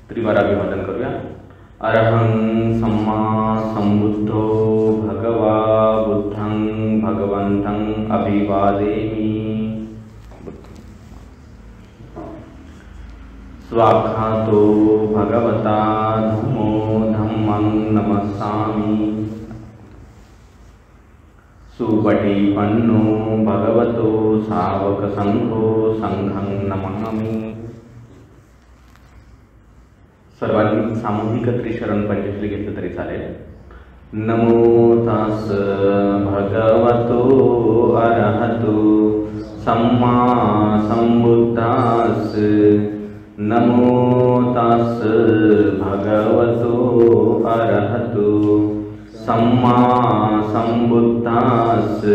त्रिवार अभिवादन करूया। अरहं सम्मा संबुद्धो भगवा बुद्धं भगवन्तं अभिवादेमि। स्वाख्यातो भगवता धम्मो धम्मं नमस्सामि। सुपटिपन्नो भगवतो सावकसंघो संघं नमामि। सर्वांनी सामूहिक त्रिशरण पंचश्री घेतलं तरी चालेल। नमो तस् भगवतो अरहतो सम्मा संबुद्धास्। नमो तस् भगवतो अरहतो सम्मा संबुद्धास्।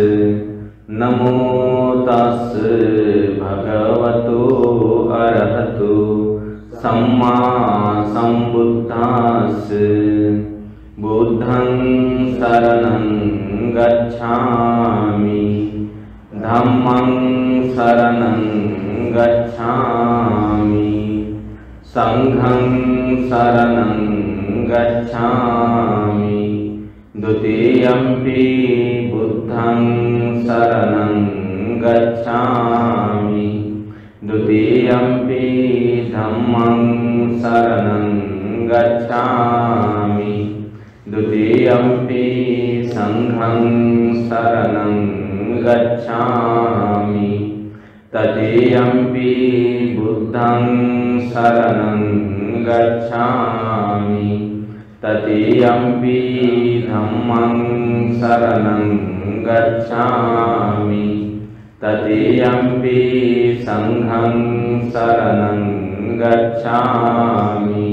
नमो तस् भगवतो अरहतो सम्मा संबुद्धास्। बुद्धं शरणं गच्छामि धम्मं शरणं गच्छामि संघं शरणं गच्छामि। द्वितीयम्पि बुद्धं शरणं गच्छामि। द्वितीयम्पि धम्मं शरणं गच्छामि। द्वितीयम्पि संघं शरणं गच्छामि। तृतीयम्पि बुद्धं शरणं गच्छामि। तृतीयम्पि धम्मं शरणं गच्छामि। तृतीयम्पि संघं शरणं गच्छामि।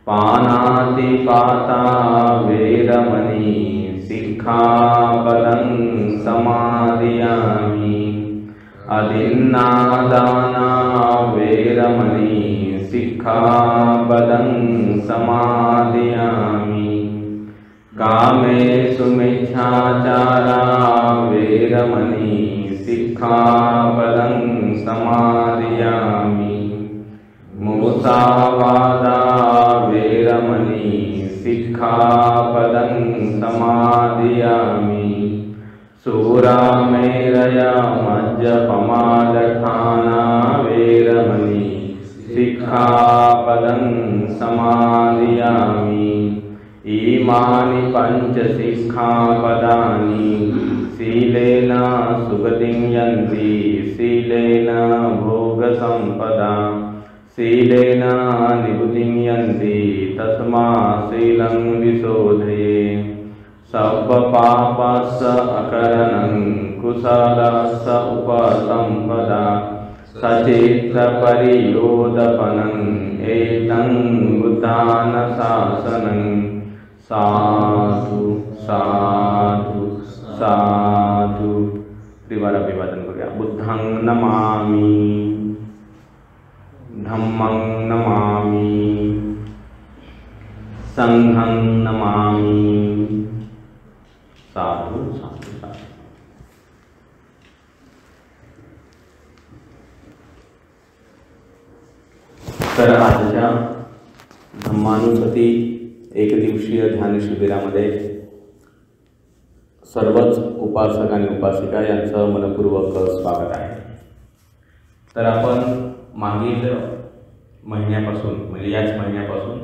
पानातिपाता वेरमणि सिक्खापदं समादयामि। अदिन्नादाना वेरमणि सिक्खापदं समादयामि। कामेषु मिच्छाचारा वेरमणि सिक्खापदं समादयामि। मुसावादा वेरमणि सिक्खापदं समादयामि। सूरामेरया मज्जपमादखाना वेरमणि सिक्खापदं समादयामि। इमानि पंच सिक्खापदानि शीलेन सुगतिं यन्ति। शीलेन भोगसम्पदा शीलेन निभृतिं यन्ति। तस्मात् शीलं विशोधये। सर्वपापस्य अकरणं कुशलस्य उपसम्पदा। सचित्तपरियोदपनम् एतं बुद्धानुशासनं। साधु साधु साधु। त्रिवार अभिवादन करूया। बुद्धं नमामि धम्मं नमामि संघं नमामि। साधु साधु साधु। तर आजच्या धम्मानुस्मृती एक दिवसीय ध्यान शिबिरामध्ये सर्वच उपासक आणि उपासिका यांचं मनपूर्वक स्वागत आहे। तर आपण मागील महिन्यापासून म्हणजे याच महिन्यापासून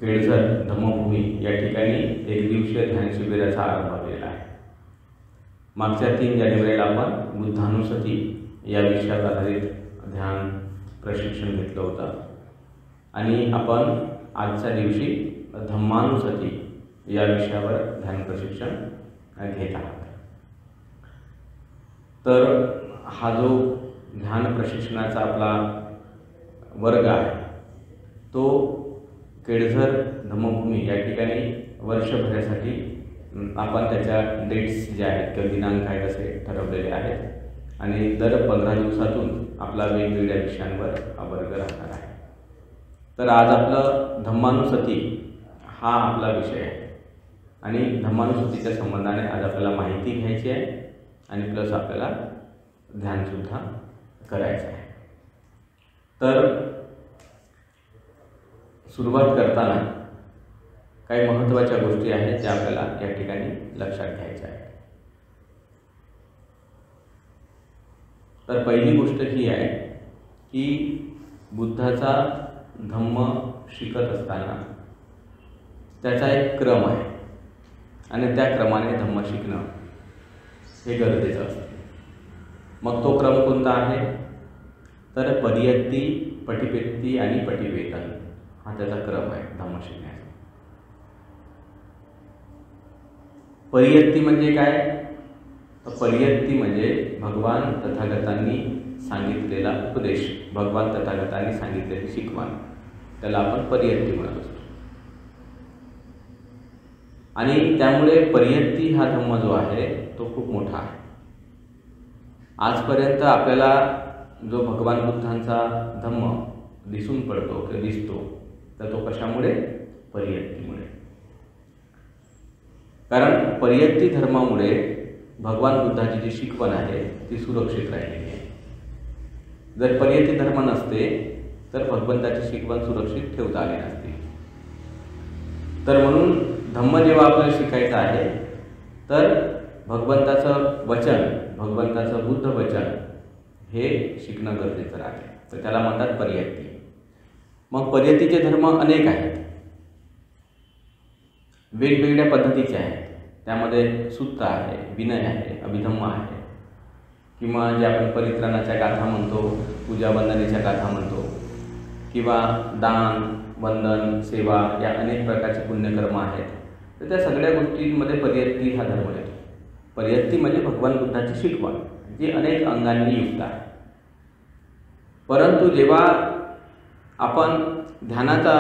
केळझर धम्मभूमी या ठिकाणी एक दिवसीय ध्यान शिबिराचा आरंभ केला आहे। मागच्या 3 जानेवारीला आपण बुद्धानुस्मृती या विषयावर आधारित ध्यान प्रशिक्षण घेतलं होतं आणि आपण आजच्या दिवशी धम्मानुस्मृती या विषयावर ध्यान प्रशिक्षण घेत आहात। तर हा जो ध्यान प्रशिक्षणाचा आपला वर्ग आहे तो केळझर धम्मभूमी या ठिकाणी वर्षभरासाठी आपण त्याच्या डेट्स ज्या आहेत किंवा दिनांक आहेत असे ठरवलेले आहेत आणि दर 15 दिवसातून आपला वेगवेगळ्या विषयांवर हा वर्ग राहणार आहे। तर आज आपलं धम्मानुस्मृती हा आपला विषय आहे आणि धम्मानुस्मृतीच्या संबंधाने आज आपल्याला माहिती घ्यायची आहे आणि प्लस आपल्याला ध्यानसुद्धा करायचं आहे। तर सुरुवात करताना काही महत्त्वाच्या गोष्टी आहेत ज्या आपल्याला या ठिकाणी लक्षात घ्यायच्या आहेत. तर पहिली गोष्ट ही आहे की बुद्धाचा धम्म शिकत असताना त्याचा एक क्रम आहे आणि त्या क्रमाने धम्म शिकणं हे गरजेचं असतं. मग तो क्रम कोणता आहे? तर परियत्ती, पटिपेत्ती आणि पटिवेतन हा त्याचा क्रम आहे धम्म शिकण्याचा. परियत्ती म्हणजे काय? तर परियत्ती म्हणजे भगवान तथागतांनी सांगितलेला उपदेश, भगवान तथागतांनी सांगितलेली शिकवण, त्याला आपण परियत्ती म्हणत असतो. आणि त्यामुळे परियत्ती हा धम्म जो आहे तो खूप मोठा आहे. आजपर्यंत आपल्याला जो भगवान बुद्धांचा धम्म दिसून पडतो किंवा दिसतो तर तो कशामुळे? परियत्तीमुळे. कारण परियत्ती धर्मामुळे भगवान बुद्धाची जी शिकवण आहे ती सुरक्षित राहिलेली आहे. जर परियत्ती धर्म नसते तर भगवंताची शिकवण सुरक्षित ठेवता आली नसती. तर म्हणून धम्म जेव्हा आपल्याला शिकायचं आहे तर भगवंताचं वचन, भगवंताचं बुद्ध वचन हे शिकणं गरजेचं राहते. तर त्याला म्हणतात परियत्ती. मग परियत्तीचे धर्म अनेक आहेत, वेगवेगळ्या पद्धतीचे आहेत. त्यामध्ये सूत्र आहे, विनय आहे, अभिधम्म आहे, किंवा जे आपण परित्राणाच्या गाथा म्हणतो, पूजा वंदनेच्या गाथा म्हणतो, किंवा दान, वंदन, सेवा या अनेक प्रकारचे पुण्यकर्म आहेत. तर त्या सगळ्या गोष्टींमध्ये परियत्ती हा धर्म येतो. परियत्ती म्हणजे भगवान बुद्धाची शिकवण जी अनेक अंगांनी युक्त आहे. परंतु जेव्हा आपण ध्यानाचा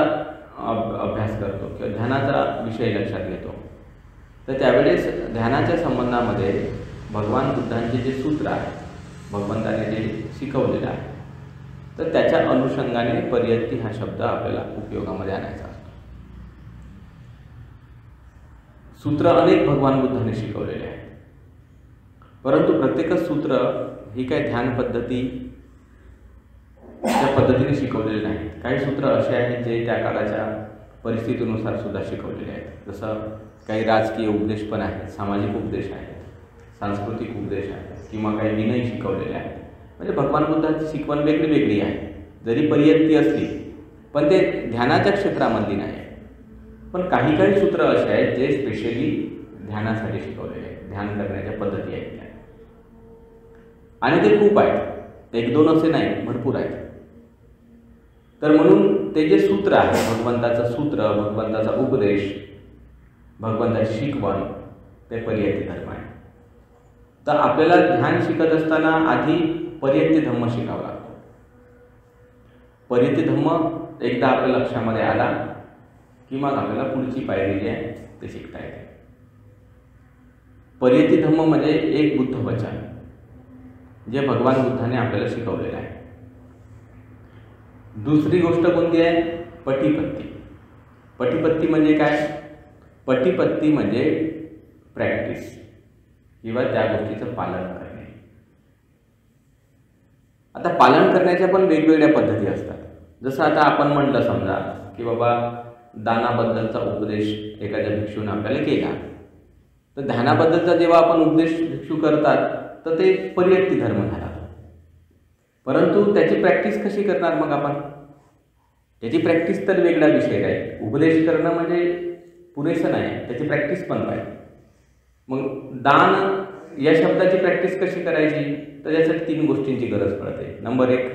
अभ्यास करतो किंवा ध्यानाचा विषय लक्षात घेतो तर त्यावेळेस ध्यानाच्या संबंधामध्ये भगवान बुद्धांचे जे सूत्र आहे, भगवंताने जे शिकवलेलं आहे, तर त्याच्या अनुषंगाने परियत्ती हा शब्द आपल्याला उपयोगामध्ये आणायचा असतो. सूत्र अनेक भगवान बुद्धांनी शिकवलेले आहेत, परंतु प्रत्येकच सूत्र ही काही ध्यान पद्धती त्या पद्धतीने शिकवलेले नाहीत. काही सूत्र असे आहेत जे त्या काळाच्या परिस्थितीनुसार सुद्धा शिकवलेले आहेत. जसं काही राजकीय उपदेश पण आहेत, सामाजिक उपदेश आहेत, सांस्कृतिक उपदेश आहेत, किंवा काही विनय शिकवलेले आहेत. म्हणजे भगवान बुद्धांची शिकवण वेगळी वेगळी आहे. जरी परियत्ती असली पण ते ध्यानाच्या क्षेत्रामधली नाही. पण काही काही सूत्र असे आहेत जे स्पेशली ध्यानासाठी शिकवलेले आहेत, ध्यान करण्याच्या पद्धती आहेत त्या, आणि ते खूप आहेत. एक दोन असे नाही, भरपूर आहेत. तर म्हणून ते जे सूत्र आहे, भगवंताचं सूत्र, भगवंताचा उपदेश, भगवंताची शिकवण, ते परियत्ती धर्म आहे. तर आपल्याला ध्यान शिकत असताना आधी परियत्ती धम्म शिकावा लागतो. परियत्ती धम्म एकदा आपल्या लक्षामध्ये आला की मग आपल्याला पुढची पायरी जी आहे ते शिकता येते. परियत्ती धम्म म्हणजे एक बुद्ध वचन जे भगवान बुद्धाने आपल्याला शिकवलेलं आहे. दुसरी गोष्ट कोणती आहे? पटिपत्ती. पटिपत्ती म्हणजे काय? पटिपत्ती म्हणजे प्रॅक्टिस किंवा त्या गोष्टीचं पालन करणे. आता पालन करण्याच्या पण वेगवेगळ्या पद्धती असतात. जसं आता आपण म्हटलं समजा की बाबा दानाबद्दलचा उपदेश एखाद्या भिक्षूने आपल्याला केला, तर ध्यानाबद्दलचा जेव्हा आपण उपदेश भिक्षू करतात तर ते परियत्ती धर्म झाला. परंतु त्याची प्रॅक्टिस कशी करणार मग आपण? त्याची प्रॅक्टिस तर वेगळा विषय आहे. उपदेश करणं म्हणजे पुरेसं नाही, त्याची प्रॅक्टिस पण पाहिजे. मग दान या शब्दाची प्रॅक्टिस कशी करायची? तर यासाठी 3 गोष्टींची गरज पडते. नंबर 1,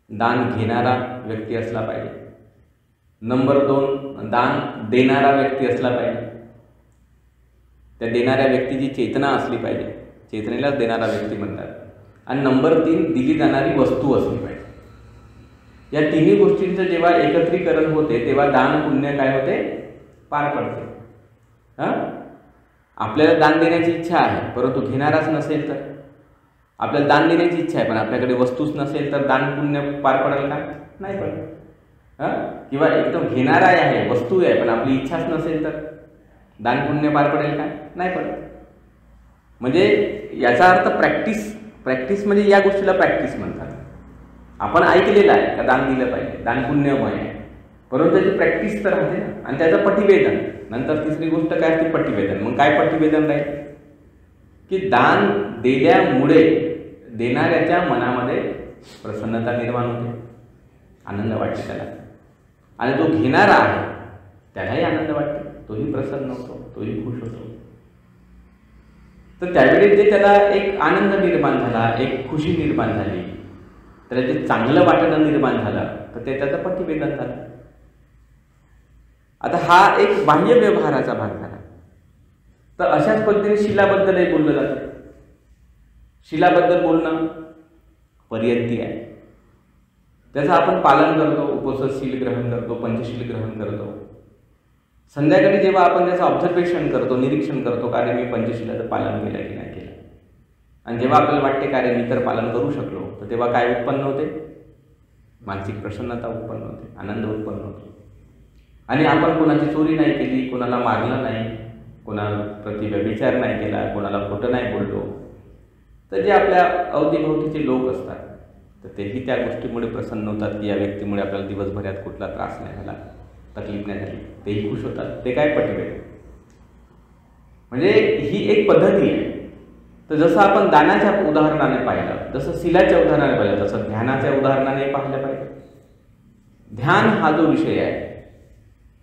दान घेणारा व्यक्ती असला पाहिजे. नंबर 2, दान देणारा व्यक्ती असला पाहिजे. त्या देणाऱ्या व्यक्तीची चेतना असली पाहिजे, चेतनेलाच देणारा व्यक्ती म्हणतात. आणि नंबर 3, दिली जाणारी वस्तू असली पाहिजे. या तिन्ही गोष्टींचं जेव्हा एकत्रीकरण होते तेव्हा दान पुण्य काय होते? पार पडते. आपल्याला दान देण्याची इच्छा आहे परंतु घेणाराच नसेल तर, आपल्याला दान देण्याची इच्छा आहे पण आपल्याकडे वस्तूच नसेल तर दान पुण्य पार पडेल का? नाही पडेल. किंवा एकदम घेणारा आहे, वस्तू आहे, पण आपली इच्छाच नसेल तर दान पुण्य पार पडेल का? नाही पडेल. म्हणजे याचा अर्थ प्रॅक्टिस म्हणजे या गोष्टीला प्रॅक्टिस म्हणतात. आपण ऐकलेलं आहे का दान दिलं पाहिजे, दान पुण्यमय आहे, परंतु त्याची प्रॅक्टिस तर राहते ना, आणि त्याचं पटिवेदन. नंतर तिसरी गोष्ट काय असते? पटिवेदन. मग काय पटिवेदन राहील? की दान दिल्यामुळे देणाऱ्याच्या मनामध्ये प्रसन्नता निर्माण होते, आनंद वाटते त्याला, आणि जो घेणारा आहे त्यालाही आनंद वाटते, तोही प्रसन्न होतो, तोही खुश होतो. तर त्यावेळी जे त्याला एक आनंद निर्माण झाला, एक खुशी निर्माण झाली, त्याला जे चांगलं वाटणं निर्माण झालं, तर ते त्याचं पटिवेदन झालं. आता हा एक बाह्य व्यवहाराचा भाग झाला. तर अशाच पद्धतीने शिलाबद्दलही बोललं जातं. शिलाबद्दल बोलणं पर्यंती आहे. त्याचं आपण पालन करतो, उपसशील ग्रहण करतो, पंचशील ग्रहण करतो. संध्याकाळी जेव्हा आपण त्याचं ऑब्झर्वेशन करतो, निरीक्षण करतो, का रे मी पंचशिलाचं पालन केलं की नाही केलं, आणि जेव्हा आपल्याला वाटते का रे मी तर पालन करू शकलो, तर तेव्हा काय उत्पन्न होते? मानसिक प्रसन्नता उत्पन्न होते, आनंद उत्पन्न होतो. आणि आपण कोणाची चोरी नाही केली, कोणाला मारलं नाही, कोणाप्रती व्यभिचार नाही केला, कोणाला खोटं नाही बोललो, तर जे आपल्या अवतीभोवतीचे लोक असतात तर तेही त्या गोष्टीमुळे प्रसन्न होतात की या व्यक्तीमुळे आपल्याला दिवसभरात कुठला त्रास नाही झाला, तकलीफ नाही झाली, तेही खुश होतात. ते काय? पटिवेदन. म्हणजे ही एक पद्धती आहे. तर जसं आपण दानाच्या उदाहरणाने पाहिलं, जसं शिलाच्या उदाहरणाने पाहिलं, तसं ध्यानाच्या उदाहरणाने पाहिलं पाहिजे. ध्यान हा जो विषय आहे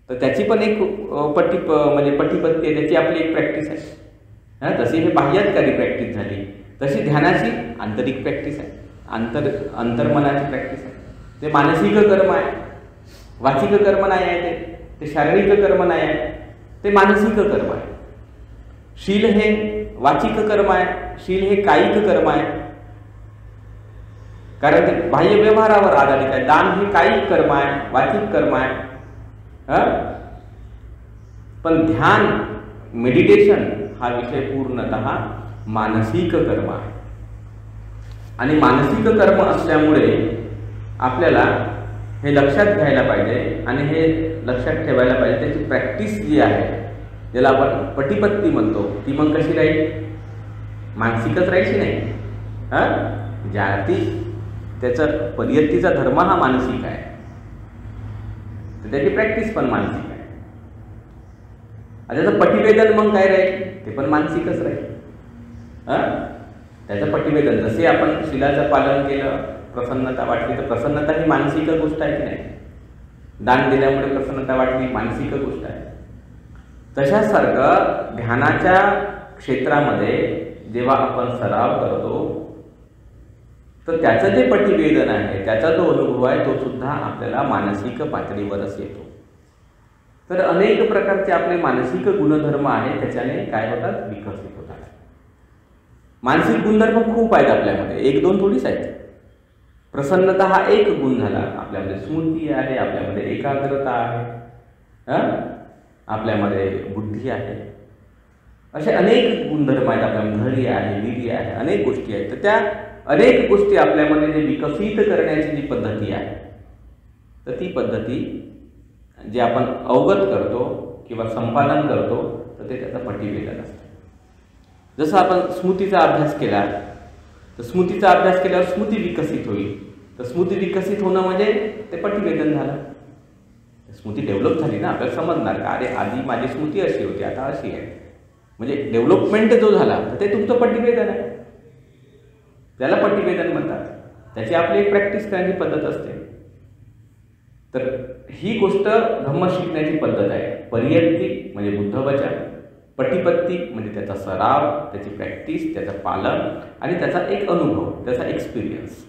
तर त्याची पण एक म्हणजे पटिपत्ती आहे, त्याची आपली एक प्रॅक्टिस आहे. जशी हे बाह्यातकारी प्रॅक्टिस झाली, तशी ध्यानाची आंतरिक प्रॅक्टिस आहे, अंतर्मनाची प्रॅक्टिस आहे. ते मानसिक कर्म आहे, वाचिक कर्म नाही आहे, ते शारीरिक कर्म नाही आहे, ते मानसिक कर्म आहे. शील हे वाचिक कर्म आहे, शील हे कायिक कर्म आहे, कारण ते बाह्य व्यवहारावर आधारित आहे. दान हे कायिक कर्म आहे, वाचिक कर्म आहे. पण ध्यान, मेडिटेशन हा विषय पूर्णतः मानसिक कर्म आहे. आणि मानसिक कर्म असल्यामुळे आपल्याला हे लक्षात घ्यायला पाहिजे आणि हे लक्षात ठेवायला पाहिजे. त्याची प्रॅक्टिस जी आहे, ज्याला आपण पटिपत्ती म्हणतो, ती मग कशी राहील? मानसिकच राहायची नाही. ज्या ती त्याचा पर्यंतीचा धर्म हा मानसिक आहे, तर त्याची प्रॅक्टिस पण मानसिक आहे. आणि त्याचं पटिवेदन मग काय राहील? ते पण मानसिकच राहील. त्याचं पटिवेदन, जसे आपण शिलाचं पालन केलं, प्रसन्नता वाटली, तर प्रसन्नता ही मानसिक गोष्ट आहे की नाही? दान दिल्यामुळे प्रसन्नता वाटली, मानसिक गोष्ट आहे. तशासारखं ध्यानाच्या क्षेत्रामध्ये जेव्हा आपण सराव करतो, तर त्याचं जे पटिवेदन आहे, त्याचा जो अनुभव आहे, तो सुद्धा आपल्याला मानसिक पातळीवरच येतो. तर अनेक प्रकारचे आपले मानसिक गुणधर्म आहेत, त्याच्याने काय होतात? विकसित होतात. मानसिक गुणधर्म खूप आहेत आपल्यामध्ये, एक दोन थोडीच आहेत. प्रसन्नता हा एक गुण झाला. आपल्यामध्ये स्मृती आहे, आपल्यामध्ये एकाग्रता आहे, आपल्यामध्ये बुद्धी आहे, असे अनेक गुणधर्म आहेत. आपल्यामध्ये धैर्य आहे, वीर्य आहे, अनेक गोष्टी आहेत. तर त्या अनेक गोष्टी आपल्यामध्ये जे विकसित करण्याची जी पद्धती आहे, तर ती पद्धती जे आपण अवगत करतो किंवा संपादन करतो, तर ते त्याचं पटिवेदन असतं. जसं आपण स्मृतीचा अभ्यास केला, तर स्मृतीचा अभ्यास केल्यावर स्मृती विकसित होईल. तर स्मृती विकसित होणं म्हणजे ते पटिवेदन झालं. स्मृती डेव्हलप झाली ना, आपल्याला समजणार का अरे आधी माझी स्मृती अशी होती, आता अशी आहे. म्हणजे डेव्हलपमेंट जो झाला, तर ते तुमचं पटिवेदन आहे. त्याला पटिवेदन म्हणतात. त्याची आपली एक प्रॅक्टिस करण्याची पद्धत असते. तर ही गोष्ट धम्म शिकण्याची पद्धत आहे. पर्यंती म्हणजे बुद्धवचन, पटिपत्ती म्हणजे त्याचा सराव, त्याची प्रॅक्टिस, त्याचं पालन आणि त्याचा एक अनुभव, त्याचा एक्सपिरियन्स.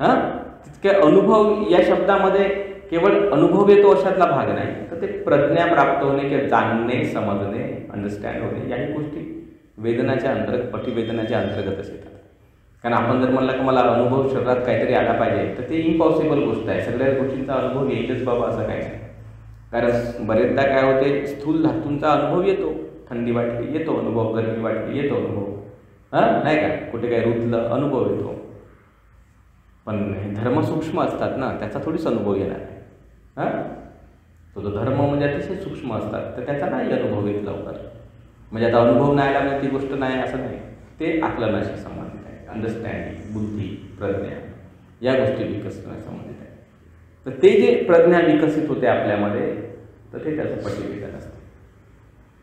तितके अनुभव या शब्दामध्ये केवळ अनुभव येतो अशातला भाग नाही, तर ते प्रज्ञा प्राप्त होणे किंवा जाणणे, समजणे, अंडरस्टँड होणे, याही गोष्टी वेदनाच्या अंतर्गत, पटिवेदनाच्या अंतर्गतच येतात. कारण आपण जर म्हणलं की मला अनुभव शरीरात काहीतरी आला पाहिजे, तर ते इम्पॉसिबल गोष्ट आहे. सगळ्या गोष्टींचा अनुभव येईलच बाबा असं काही नाही. कारण बरेचदा काय होते, स्थूल धातूंचा अनुभव येतो, थंडी वाटली येतो अनुभव, गरमी वाटली येतो अनुभव, नाही का, कुठे काही रुतलं अनुभव येतो. पण हे धर्म सूक्ष्म असतात ना, त्याचा थोडीच अनुभव येणार आहे. तो जो धर्म म्हणजे अतिशय सूक्ष्म असतात, तर त्याचा नाही अनुभव येत लवकर. म्हणजे आता अनुभव नाही आला म्हणजे ती गोष्ट नाही असं नाही. ते आकलनाशी संबंधित आहे. अंडरस्टँडिंग, बुद्धी, प्रज्ञा या गोष्टी विकसित संबंधित आहे. तर ते जे प्रज्ञा विकसित होते आपल्यामध्ये, तर ते त्याचं पटीविधान असते.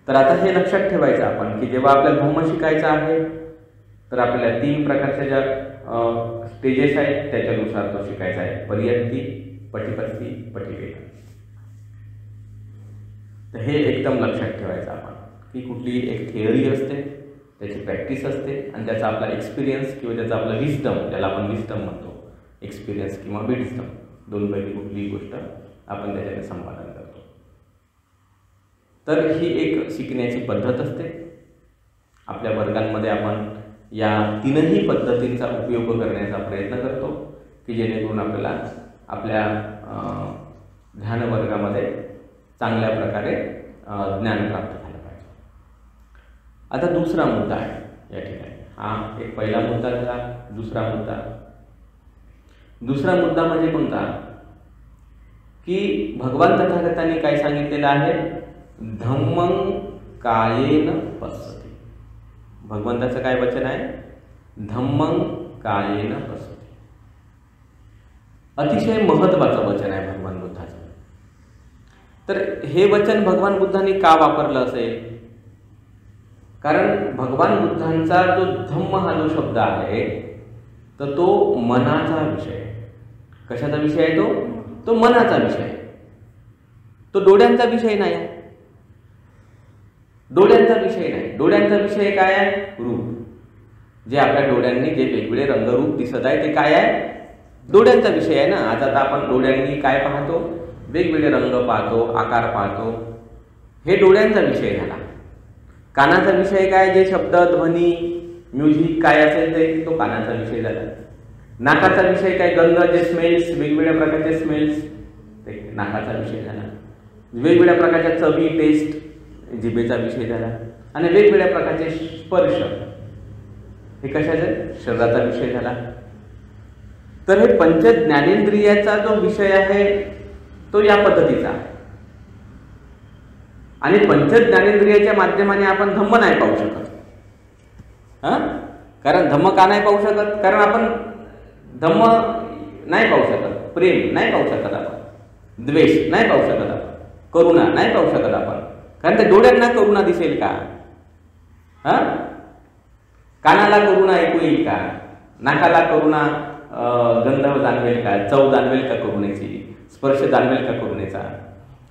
तर आता हे लक्षात ठेवायचं आपण की जेव्हा आपल्याला धम्म शिकायचं आहे तर आपल्याला 3 प्रकारच्या ज्या स्टेजेस आहेत त्याच्यानुसार तो शिकायचा आहे. पर्यंती, पटिपत्ती, पटिवेदन. तर हे एकदम लक्षात ठेवायचं आपण की कुठली एक थिअरी असते, त्याची प्रॅक्टिस असते आणि त्याचा आपला एक्सपिरियन्स किंवा त्याचा आपला विस्डम, ज्याला आपण विस्डम म्हणतो, एक्सपिरियन्स किंवा विस्डम, दोनपैकी कुठलीही गोष्ट आपण त्याच्याने संपादन करतो. तर ही एक शिकण्याची पद्धत असते. आपल्या वर्गांमध्ये आपण या 3ही पद्धतींचा उपयोग करण्याचा प्रयत्न करतो की जेणेकरून आपल्याला आपल्या ध्यान वर्गामध्ये चांगल्या प्रकारे ज्ञान प्राप्त झालं पाहिजे. आता दुसरा मुद्दा आहे या ठिकाणी. हा एक पहिला मुद्दा झाला. दुसरा मुद्दा म्हणजे कोणता की भगवान तथागतांनी काय सांगितलेलं आहे, धम्मं कायेन पश्यति. भगवंताचं काय वचन आहे, धम्मं कायेन पश्यति. अतिशय महत्त्वाचं वचन आहे भगवान बुद्धाचं. तर हे वचन भगवान बुद्धांनी का वापरलं असेल, कारण भगवान बुद्धांचा जो धम्म हा जो शब्द आहे तर तो मनाचा विषय आहे. कशाचा विषय आहे तो मनाचा विषय आहे. तो डोळ्यांचा विषय नाही आहे. डोळ्यांचा विषय काय आहे, रूप. जे आपल्या डोळ्यांनी जे वेगवेगळे रंगरूप दिसत आहे ते काय आहे, डोळ्यांचा विषय आहे ना. आज आता आपण डोळ्यांनी काय पाहतो, वेगवेगळे रंग पाहतो, आकार पाहतो, हे डोळ्यांचा विषय झाला. कानाचा विषय काय, जे शब्द, ध्वनी, म्युझिक काय असेल ते, तो कानाचा विषय झाला. नाकाचा विषय काय, गंध, जे स्मेल्स, वेगवेगळ्या प्रकारचे स्मेल्स, ते नाकाचा विषय झाला. वेगवेगळ्या प्रकारच्या चवी, टेस्ट, जिभेचा विषय झाला. आणि वेगवेगळ्या प्रकारचे स्पर्श, हे कशाचे, शरीराचा विषय झाला. तर हे पंच ज्ञानेंद्रियाचा जो विषय आहे तो या पद्धतीचा आहे. आणि पंच ज्ञानेंद्रियाच्या माध्यमाने आपण धम्म नाही पाहू शकत. कारण धम्म का नाही पाहू शकत, कारण आपण धम्म नाही पाहू शकत, प्रेम नाही पाहू शकत आपण, द्वेष नाही पाहू शकत आपण, करुणा नाही पाहू शकत आपण. कारण त्या डोळ्यांना करुणा दिसेल का, कानाला करुणा ऐकू येईल का, नाकाला करुणा गंध जाणवेल का, चव जाणवेल का करुणेची, स्पर्श जाणवेल का करुणेचा.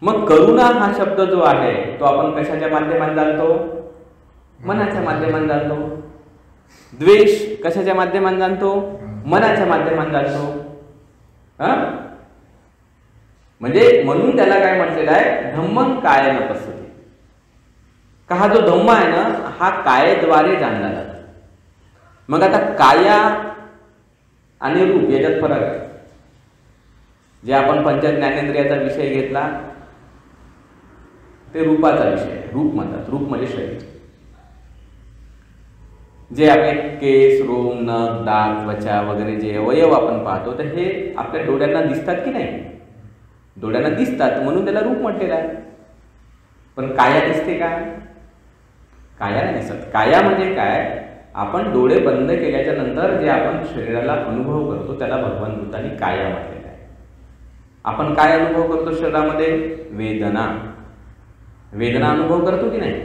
मग करुणा हा शब्द जो आहे तो आपण कशाच्या माध्यमाने जाणतो, मनाच्या माध्यमाने जाणतो. द्वेष कशाच्या माध्यमाने जाणतो, मनाच्या माध्यमाने जाणतो. म्हणजे म्हणून त्याला काय म्हटलेलं आहे, धम्मं कायेन पश्यति. का हा जो धम्म आहे ना हा कायेद्वारे जाणला जातो. मग आता काया आणि रूप याच्यात फरक आहे. जे आपण पंच ज्ञानेंद्रियाचा विषय घेतला ते रूपाचा विषय आहे. रूप म्हणतात, रूप म्हणजे शरीर. जे आपले केस, रोम, नख, दात, त्वचा वगैरे जे अवयव आपण पाहतो तर हे आपल्या डोळ्यांना दिसतात की नाही, डोळ्यांना दिसतात म्हणून त्याला रूप म्हटलेलं आहे. पण काया दिसते का, काया नाही दिसत. काया म्हणजे काय, आपण डोळे बंद केल्याच्या नंतर जे आपण शरीराला अनुभव करतो त्याला भगवान बुद्धांनी काया म्हटलेलं आहे. आपण काय अनुभव करतो शरीरामध्ये, वेदना. वेदना अनुभव करतो की नाही,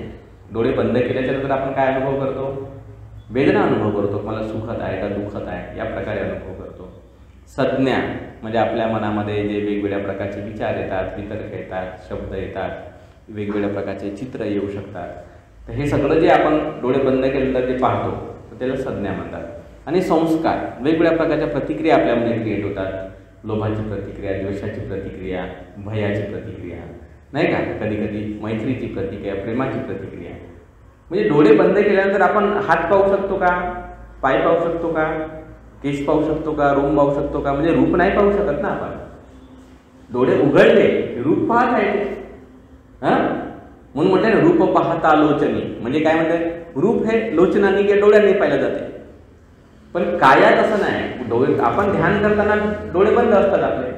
डोळे बंद केल्याच्या नंतर आपण काय अनुभव करतो, वेदना अनुभव करतो. मला सुखद आहे का दुःखद आहे या प्रकारे अनुभव करतो. संज्ञा म्हणजे आपल्या मनामध्ये जे वेगवेगळ्या प्रकारचे विचार येतात, वितर्क येतात, शब्द येतात, वेगवेगळ्या प्रकारचे चित्र येऊ शकतात. तर हे सगळं जे आपण डोळे बंद केल्यानंतर जे पाहतो तर त्याला संज्ञा म्हणतात. आणि संस्कार, वेगवेगळ्या प्रकारच्या प्रतिक्रिया आपल्यामध्ये क्रिएट होतात. लोभाची प्रतिक्रिया, द्वेषाची प्रतिक्रिया, भयाची प्रतिक्रिया, नाही का, कधी कधी मैत्रीची प्रतिक्रिया, प्रेमाची प्रतिक्रिया. म्हणजे डोळे बंद केल्यानंतर आपण हात पाहू शकतो का, पाय पाहू शकतो का, केस पाहू शकतो का, रोम पाहू शकतो का, म्हणजे रूप नाही पाहू शकत ना आपण. डोळे उघडले रूप पाहत आहे. म्हणून म्हटलं ना, रूप पाहता लोचनी, म्हणजे काय म्हणते, रूप हे लोचनाने किंवा डोळ्यांनी पाहिलं जाते. पण काया तसं नाही. डोळे आपण ध्यान करताना डोळे बंद असतात आपले,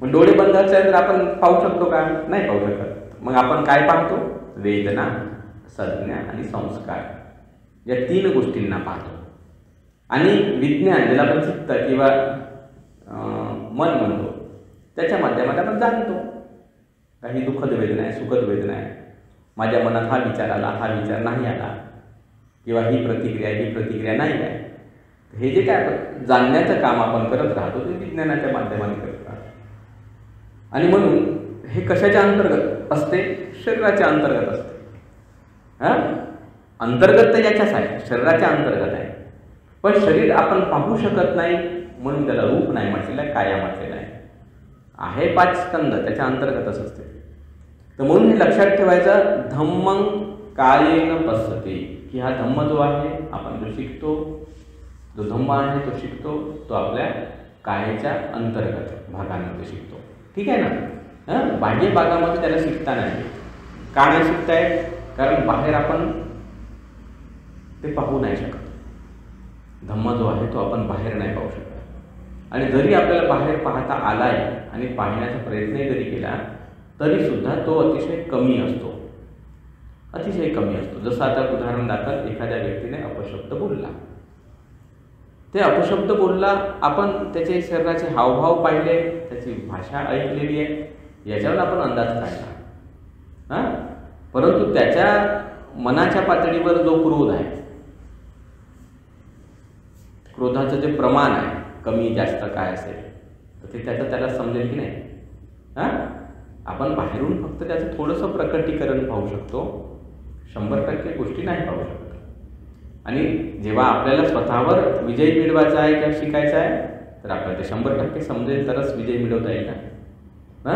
मग डोळे बंद असल्यानंतर आपण पाहू शकतो का, नाही पाहू शकत. मग आपण काय पाहतो, वेदना, संज्ञा आणि संस्कार या 3 गोष्टींना पाहतो. आणि विज्ञान ज्याला आपण चित्त किंवा मन म्हणतो त्याच्या माध्यमात आपण जाणतो काही दुःखद वेदना आहे, सुखद वेदना आहे, माझ्या मनात हा विचार आला, हा विचार नाही आला, किंवा ही प्रतिक्रिया नाही आहे. हे जे काय जाणण्याचं काम आपण करत राहतो ते विज्ञानाच्या माध्यमाने करत राहतो. आणि म्हणून हे कशाच्या अंतर्गत असते? शरीराच्या अंतर्गत असते. अंतर्गत तर याच्याच आहे, शरीराच्या अंतर्गत आहे. पण शरीर आपण पाहू शकत नाही म्हणून त्याला रूप नाही म्हटलेलं आहे, काया म्हटलेलं आहे. 5 स्कंद त्याच्या अंतर्गतच असते. तर म्हणून हे लक्षात ठेवायचं, धम्मं कायेन पश्यति, की हा धम्म जो आहे आपण जो शिकतो, जो धम्म आहे तो शिकतो, तो आपल्या कायेच्या अंतर्गत भागांमध्ये शिकतो. ठीक आहे ना? बाह्य भागामध्ये त्याला शिकता नाही. का नाही शिकताय? कारण बाहेर आपण ते पाहू नाही शकत. धम्म जो आहे तो आपण बाहेर नाही पाहू शकत. आणि जरी आपल्याला बाहेर पाहता आलाय आणि पाहण्याचा प्रयत्नही जरी केला तरी सुद्धा तो अतिशय कमी असतो, अतिशय कमी असतो. जसं आता उदाहरण दाखल एखाद्या व्यक्तीने अपशब्द बोलला, ते अपशब्द बोलला, आपण त्याचे शरीराचे हावभाव पाहिले, त्याची भाषा ऐकलेली आहे, याच्यावर आपण अंदाज काढला. परंतु त्याच्या मनाच्या पातळीवर जो क्रोध आहे, क्रोधाचं जे प्रमाण आहे कमी जास्त काय असेल तर ते त्याला समजेल की नाही. आपण बाहेरून फक्त त्याचं थोडंसं प्रकटीकरण पाहू शकतो, 100% गोष्टी नाही पाहू शकत. आणि जेव्हा आपल्याला स्वतःवर विजय मिळवायचा आहे किंवा शिकायचा आहे तर आपल्याला ते 100% समजेल तरच विजय मिळवता येईल ना.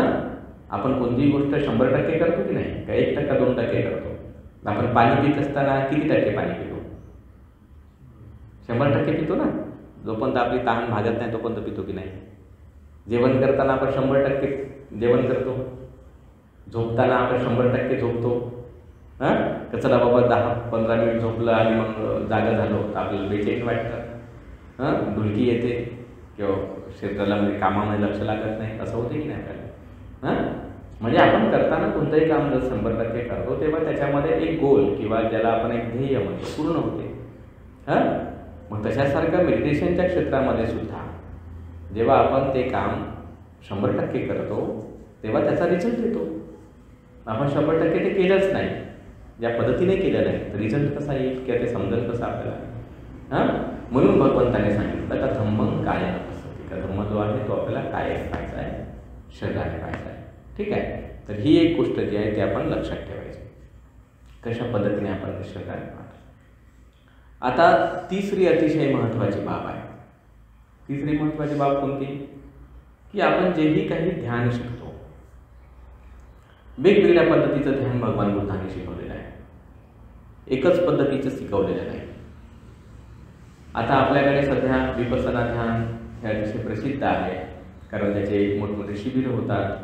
आपण कोणतीही गोष्ट 100% करतो की नाही, का 1%, 2% करतो. आपण पाणी पित असताना किती टक्के पाणी पितो? 100% पितो ना. जोपर्यंत आपली तहान भागत नाही तोपर्यंत पितो की नाही. जेवण करताना आपण 100% जेवण करतो, झोपताना आपण 100% झोपतो. चला बाबा 10-15 मिनिट झोपलं आणि मग जागा झालो तर आपल्याला बेचैन वाटतं, डुलकी येते किंवा शरीराला म्हणजे कामामध्ये लक्ष लागत नाही, असं होते की नाही आपल्याला. म्हणजे आपण करताना कोणतंही काम जर 100% करतो तेव्हा त्याच्यामध्ये एक गोल किंवा ज्याला आपण एक ध्येय म्हणतो पूर्ण होते. मग तशासारखं मेडिटेशनच्या क्षेत्रामध्ये सुद्धा जेव्हा आपण ते काम 100% करतो तेव्हा त्याचा रिझल्ट येतो. आपण 100% ते केलंच नाही, ज्या पद्धतीने केलं नाही तर रिझल्ट कसा येईल किंवा ते समजेल कसं आपल्याला. म्हणून भगवंताने सांगितलं का धम्मं कायेन पश्यति, का धम्म जो आहे तो आपल्याला कायेने पाहायचा आहे, शरीराने पाहायचा आहे. ठीक आहे. तर ही एक गोष्ट जी आहे ती आपण लक्षात ठेवायची, कशा पद्धतीने आपण ते शरीराने पाहतो. आता तिसरी अतिशय महत्त्वाची बाब आहे. तिसरी महत्त्वाची बाब कोणती? की आपण जेही काही ध्यान शिकतो, वेगवेगळ्या पद्धतीचं ध्यान भगवान बुद्धाने शिकवलेलं आहे, एकच पद्धतीचं शिकवलेलं नाही. आता आपल्याकडे सध्या विपස්සना ध्यान हे अतिशय प्रसिद्ध आहे, कारण त्याचे मोठमोठे शिबिर होतात,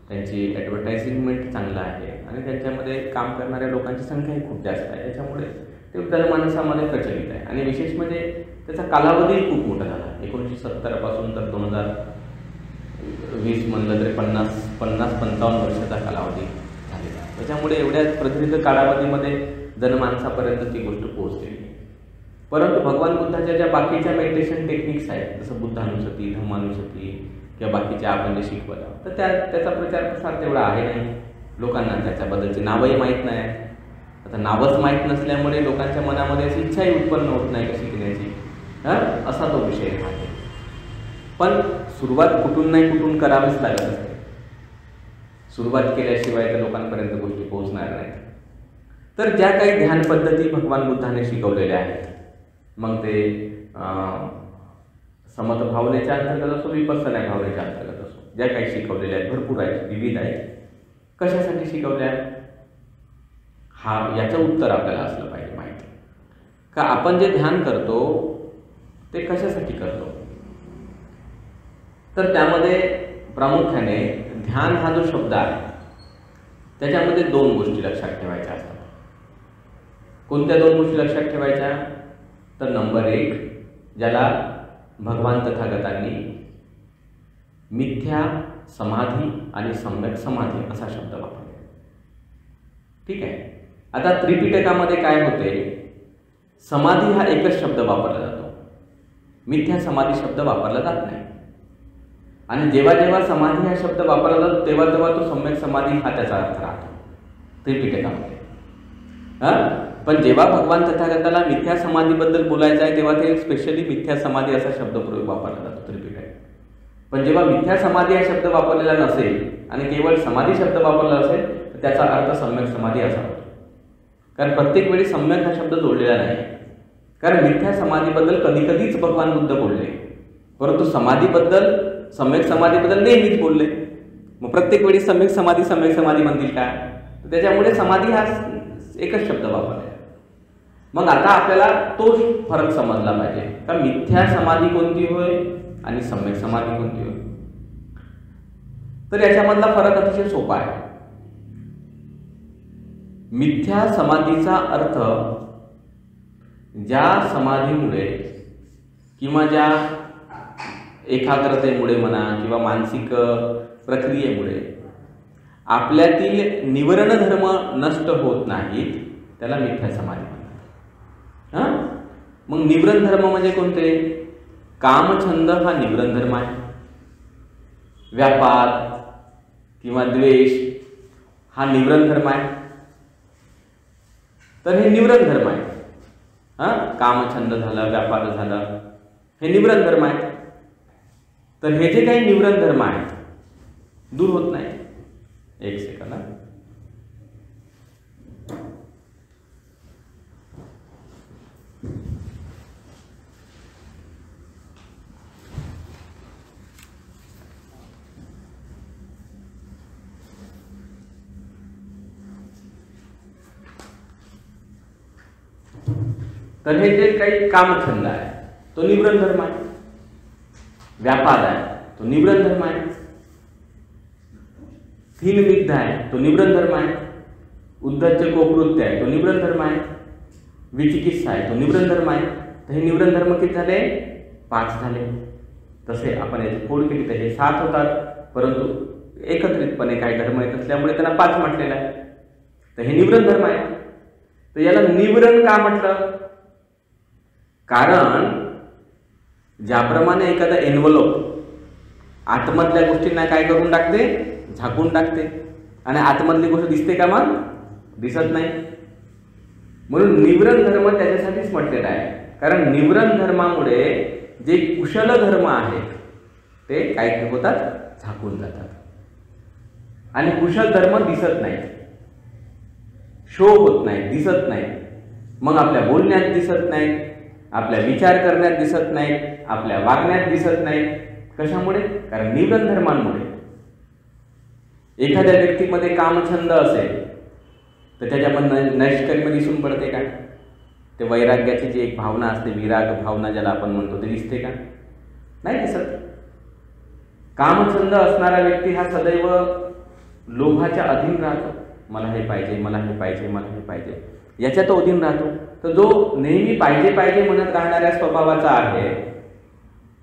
त्यांची ॲडव्हर्टायझिंगमेंट चांगलं आहे आणि त्यांच्यामध्ये काम करणाऱ्या लोकांची संख्याही खूप जास्त आहे. त्याच्यामुळे ते जनमानसामध्ये प्रचलित आहे. आणि विशेष म्हणजे त्याचा कालावधीही खूप मोठा झाला. 1970 पासून तर 2020 म्हणलं तरी 50-55 वर्षाचा कालावधी झालेला. त्याच्यामुळे एवढ्या प्रदीर्घ कालावधीमध्ये जनमानसापर्यंत ती गोष्ट पोहोचलेली. परंतु भगवान बुद्धाच्या ज्या बाकीच्या मेडिटेशन टेक्निक्स आहेत, जसं बुद्धानुसती, धम्मानुसती किंवा बाकीच्या आपण जे शिकवलं, तर त्याचा प्रचार प्रसार तेवढा आहे नाही. लोकांना त्याच्याबद्दलची नावही माहीत नाही. आता नावच माहीत नसल्यामुळे लोकांच्या मनामध्ये अशी इच्छाही उत्पन्न होत नाही का शिकण्याची, असा तो विषय आहे. पण सुरुवात कुठून नाही कुठून करावीच लागत असते. सुरुवात केल्याशिवाय तर लोकांपर्यंत गोष्टी पोहोचणार नाहीत. तर ज्या काही ध्यान पद्धती भगवान बुद्धाने शिकवलेल्या आहेत, मग ते समत भावनेच्या अंतर्गत असो, विपස්සना भावनेच्या अंतर्गत असो, ज्या काही शिकवलेल्या आहेत भरपूर आहेत, विविध आहेत. कशासाठी शिकवल्या याचं उत्तर आपल्याला असलं पाहिजे माहिती. का आपण जे ध्यान करतो ते कशासाठी करतो? तर त्यामध्ये प्रामुख्याने ध्यान हा जो शब्द आहे त्याच्यामध्ये 2 गोष्टी लक्षात ठेवायच्या असतात. कोणत्या 2 गोष्टी लक्षात ठेवायच्या? तर नंबर 1, ज्याला भगवान तथागतांनी मिथ्या समाधी आणि सम्यक समाधी असा शब्द वापरला. ठीक आहे. आता त्रिपिटकामध्ये काय होते, समाधी हा एकच शब्द वापरला जातो, मिथ्या समाधी शब्द वापरला जात नाही. आणि जेव्हा जेव्हा समाधी हा शब्द वापरला जातो तेव्हा तेव्हा तो सम्यक समाधी हा त्याचा अर्थ राहतो त्रिपिटकामध्ये. पण जेव्हा भगवान तथागताला मिथ्या समाधीबद्दल बोलायचं आहे तेव्हा ते स्पेशली मिथ्या समाधी असा शब्दप्रयोग वापरला जातो त्रिपिटकात. पण जेव्हा मिथ्या समाधी हा शब्द वापरलेला नसेल आणि केवळ समाधी शब्द वापरला असेल तर त्याचा अर्थ सम्यक समाधी असा होतो. कारण प्रत्येक वेळी सम्यक हा शब्द जोडलेला नाही. कारण मिथ्या समाधीबद्दल कधी कधीच भगवान बुद्ध बोलले, परंतु समाधीबद्दल सम्यक समाधीबद्दल नेहमीच बोलले. मग प्रत्येक वेळी सम्यक समाधी म्हणतील का? त्याच्यामुळे समाधी हा एकच शब्द वापरला. मग आता आपल्याला तो फरक समजला पाहिजे का मिथ्या समाधी कोणती होय आणि सम्यक समाधी कोणती होय. तर याच्यामधला फरक अतिशय सोपा आहे. मिथ्या समाधीचा अर्थ ज्या समाधीमुळे किंवा ज्या एकाग्रतेमुळे म्हणा किंवा मानसिक प्रक्रियेमुळे आपल्यातील निवरण धर्म नष्ट होत नाहीत त्याला मिथ्या समाधी म्हणतात. मग निवरण धर्म म्हणजे कोणते? कामछंद हा निवरण धर्म आहे. व्यापार किंवा द्वेष हा निवरण धर्म आहे. तर हे निवरण धर्म आहे. कामछंद झाला, व्यापार झाला, हे निवरण धर्म आहे. तर हे जे काही निवरण धर्म आहेत दूर होत नाही. एक सेकंद. तर हे जे काही कामछंद आहे तो निवरण धर्म आहे. व्यापार आहे तो निवरण धर्म आहे. स्थीलमिद्ध आहे तो निवरण धर्म आहे. उद्धच्च कोकृत्य आहे तो निवरण धर्म आहे. विचिकित्सा आहे तो निवरण धर्म आहे. तर हे निवरण धर्म किती झाले? 5 झाले. तसे आपण याची फोड केली तर हे 7 होतात, परंतु एकत्रितपणे काही धर्म येत असल्यामुळे त्यांना 5 म्हटलेलं आहे. तर हे निवरण धर्म आहे. तर याला निवरण का म्हटलं? कारण ज्याप्रमाणे एखादा एन्व्हलप आतमधल्या गोष्टींना काय करून टाकते? झाकून टाकते. आणि आतमधली गोष्ट दिसते का? मग दिसत नाही. म्हणून निवरण धर्म त्याच्यासाठीच म्हटलेला आहे. कारण निवरण धर्मामुळे जे कुशल धर्म आहेत ते काय होतात? झाकून जातात. आणि कुशल धर्म दिसत नाही, शो होत नाही, दिसत नाही. मग आपल्या बोलण्यात दिसत नाही, आपल्या विचार करण्यात दिसत नाही, आपल्या वागण्यात दिसत नाही. कशामुळे? कारण निवरण धर्मांमुळे. एखाद्या व्यक्तीमध्ये कामछंद असेल तर त्याच्यामध्ये नैष्कर्म्य दिसून पडते का? ते वैराग्याची जी एक भावना असते, विराग भावना ज्याला आपण म्हणतो, ते दिसते का? नाही दिसत. कामछंद असणारा व्यक्ती हा सदैव लोभाच्या अधीन राहतो. मला हे पाहिजे, मला हे पाहिजे, मला हे पाहिजे, याच्या तो अधीन राहतो. तर जो नेहमी पाहिजे पाहिजे म्हणत राहणाऱ्या स्वभावाचा आहे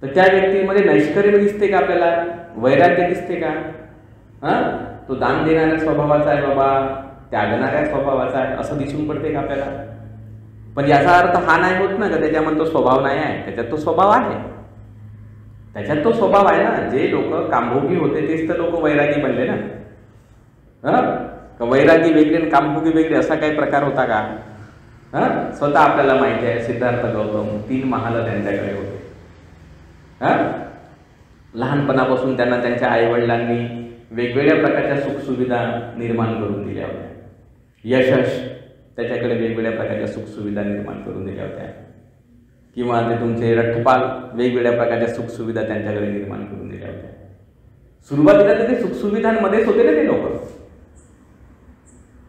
तर त्या व्यक्तीमध्ये नैष्कर्म्य दिसते का आपल्याला? वैराग्य दिसते का? तो दान देणाऱ्या स्वभावाचा आहे बाबा, त्यागणाऱ्या स्वभावाचा आहे असं दिसून पडते का आपल्याला? पण याचा अर्थ हा नाही होत ना का त्याच्यामध्ये तो स्वभाव नाही आहे. त्याच्यात तो स्वभाव आहे. त्याच्यात तो स्वभाव आहे ना. जे लोक कामभोगी होते तेच तर लोक वैरागी बनले ना. वैरागी वेगळे आणि कामभोगी वेगळे असा काही प्रकार होता का? स्वतः आपल्याला माहिती आहे. सिद्धार्थ गौतम 3 महाल त्यांच्याकडे होते. लहानपणापासून त्यांना त्यांच्या आईवडिलांनी वेगवेगळ्या प्रकारच्या सुखसुविधा निर्माण करून दिल्या होत्या. यशस त्याच्याकडे वेगवेगळ्या प्रकारच्या सुखसुविधा निर्माण करून दिल्या होत्या. किंवा ते तुमचे रठपाल वेगवेगळ्या प्रकारच्या सुखसुविधा त्यांच्याकडे निर्माण करून दिल्या होत्या. सुरुवातीला ते सुखसुविधांमध्येच होते ना ते लोक.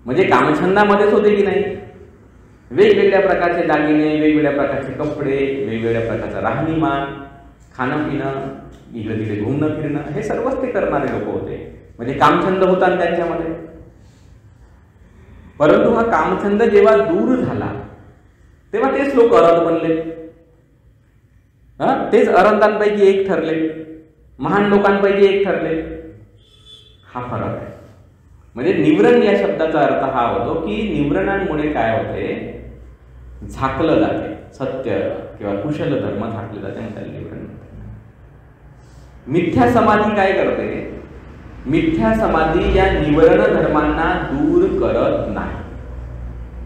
म्हणजे कामछंदामध्येच होते की नाही? वेगवेगळ्या प्रकारचे दागिने, वेगवेगळ्या प्रकारचे कपडे, वेगवेगळ्या प्रकारचा राहणीमान, खाणं पिणं, इकडे तिकडे घुमणं फिरणं, हे सर्वच ते करणारे लोक होते. म्हणजे कामछंद होता त्यांच्यामध्ये. परंतु हा कामछंद जेव्हा दूर झाला तेव्हा तेच लोक अरहत बनले. तेच अरहतांपैकी एक ठरले, महान लोकांपैकी एक ठरले. हा फरक आहे. म्हणजे निवरण या शब्दाचा अर्थ हा होतो की निवरणांमुळे काय होते? झाकलं जाते सत्य किंवा कुशल धर्म झाकले जाते, म्हणतात निवरण. मिथ्या समाधी काय करते? मिथ्या समाधी या निवरण धर्मांना दूर करत नाही,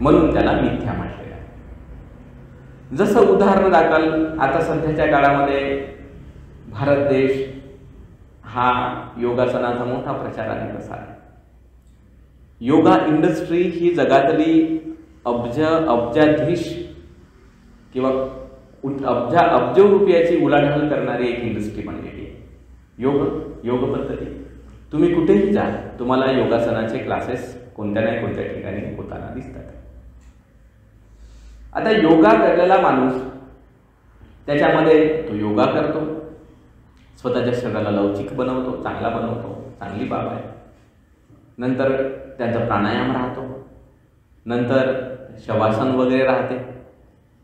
म्हणून त्याला मिथ्या म्हटलेलं आहे. जसं उदाहरण दाखल आता सध्याच्या काळामध्ये भारत देश हा योगासनाचा मोठा प्रचार आणि प्रसार आहे. योगा इंडस्ट्री ही जगातली अब्जाधीश किंवा अब्ज रुपयाची उलाढाल करणारी एक इंडस्ट्री बनलेली आहे. योग पद्धती तुम्ही कुठेही जा, तुम्हाला योगासनाचे क्लासेस कोणत्या नाही कोणत्या ठिकाणी होताना दिसतात. आता योगा करलेला माणूस त्याच्यामध्ये तो योगा करतो, स्वतःच्या शरीराला लवचिक बनवतो, चांगला बनवतो, चांगली बाब आहे. नंतर त्यांचा प्राणायाम राहतो, नंतर शवासन वगैरे राहते.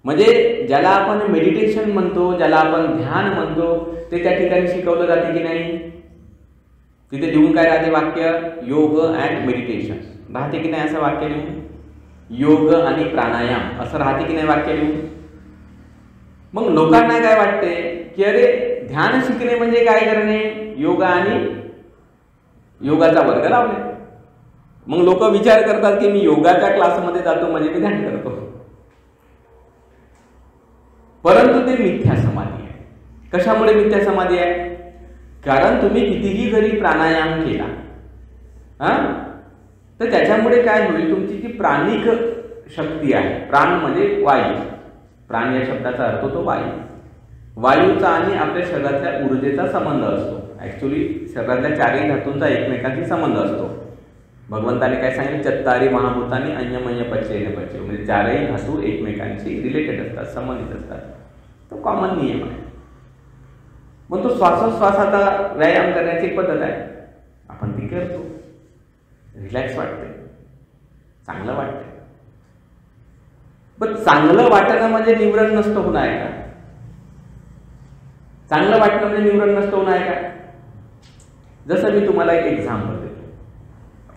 म्हणजे ज्याला आपण मेडिटेशन म्हणतो, ज्याला आपण ध्यान म्हणतो, ते त्या ठिकाणी शिकवलं जाते की नाही? तिथे लिहून काय राहते वाक्य? योग अँड मेडिटेशन राहते की नाही? असं वाक्य लिहून योग आणि प्राणायाम असं राहते की नाही वाक्य लिहून? मग लोकांना काय वाटते की अरे ध्यान शिकणे म्हणजे काय करणे? योगा आणि योगाचा वर्ग लावणे. मग लोक विचार करतात की मी योगाच्या क्लासमध्ये जातो म्हणजे मी ध्यान करतो, परंतु ते मिथ्या समाधी आहे. कशामुळे मिथ्या समाधी आहे? कारण तुम्ही कितीही घरी प्राणायाम केला तर त्याच्यामुळे काय होईल? तुमची जी प्राणिक शक्ती आहे, प्राण म्हणजे वायू, प्राण या शब्दाचा अर्थ होतो वायू. वायूचा आणि आपल्या शरीरातल्या ऊर्जेचा संबंध असतो. ऍक्च्युली शरीरातल्या चारही धातूंचा एकमेकांशी संबंध असतो. भगवंताने काय सांगितलं? चत्तारी महाभूतानी अन्यमन्य पच्येन पच्य, म्हणजे चारही धातू एकमेकांशी रिलेटेड असतात, संबंधित असतात. तो कॉमन नियम आहे. मग तो श्वासोश्वासाचा व्यायाम करण्याची एक पद्धत आहे, आपण ती करतो. रिलॅक्स वाटते, चांगलं वाटते. पण चांगलं वाटणं म्हणजे निवरण नष्ट होणं आहे का? चांगलं वाटणं म्हणजे निवरण नष्ट होणं आहे का? जसं मी तुम्हाला एक एक्झाम्पल देतो.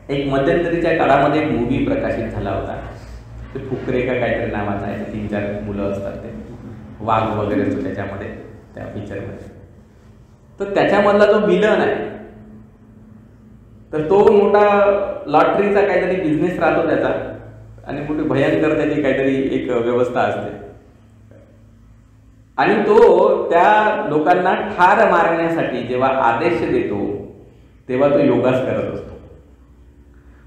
एक मध्यंतरीच्या काळामध्ये एक मूवी प्रकाशित झाला होता, ते फुकरे का काहीतरी नावाचा आहे. 3-4 मुलं असतात, ते वाघ वगैरे असतो त्याच्यामध्ये, त्या पिक्चरमध्ये. तर त्याच्यामधला जो विलन आहे, तर तो मोठा लॉटरीचा काहीतरी बिझनेस राहतो त्याचा, आणि मोठी भयंकर त्याची काहीतरी एक व्यवस्था असते. आणि तो त्या लोकांना ठार मारण्यासाठी जेव्हा आदेश देतो तेव्हा तो योगास करत असतो.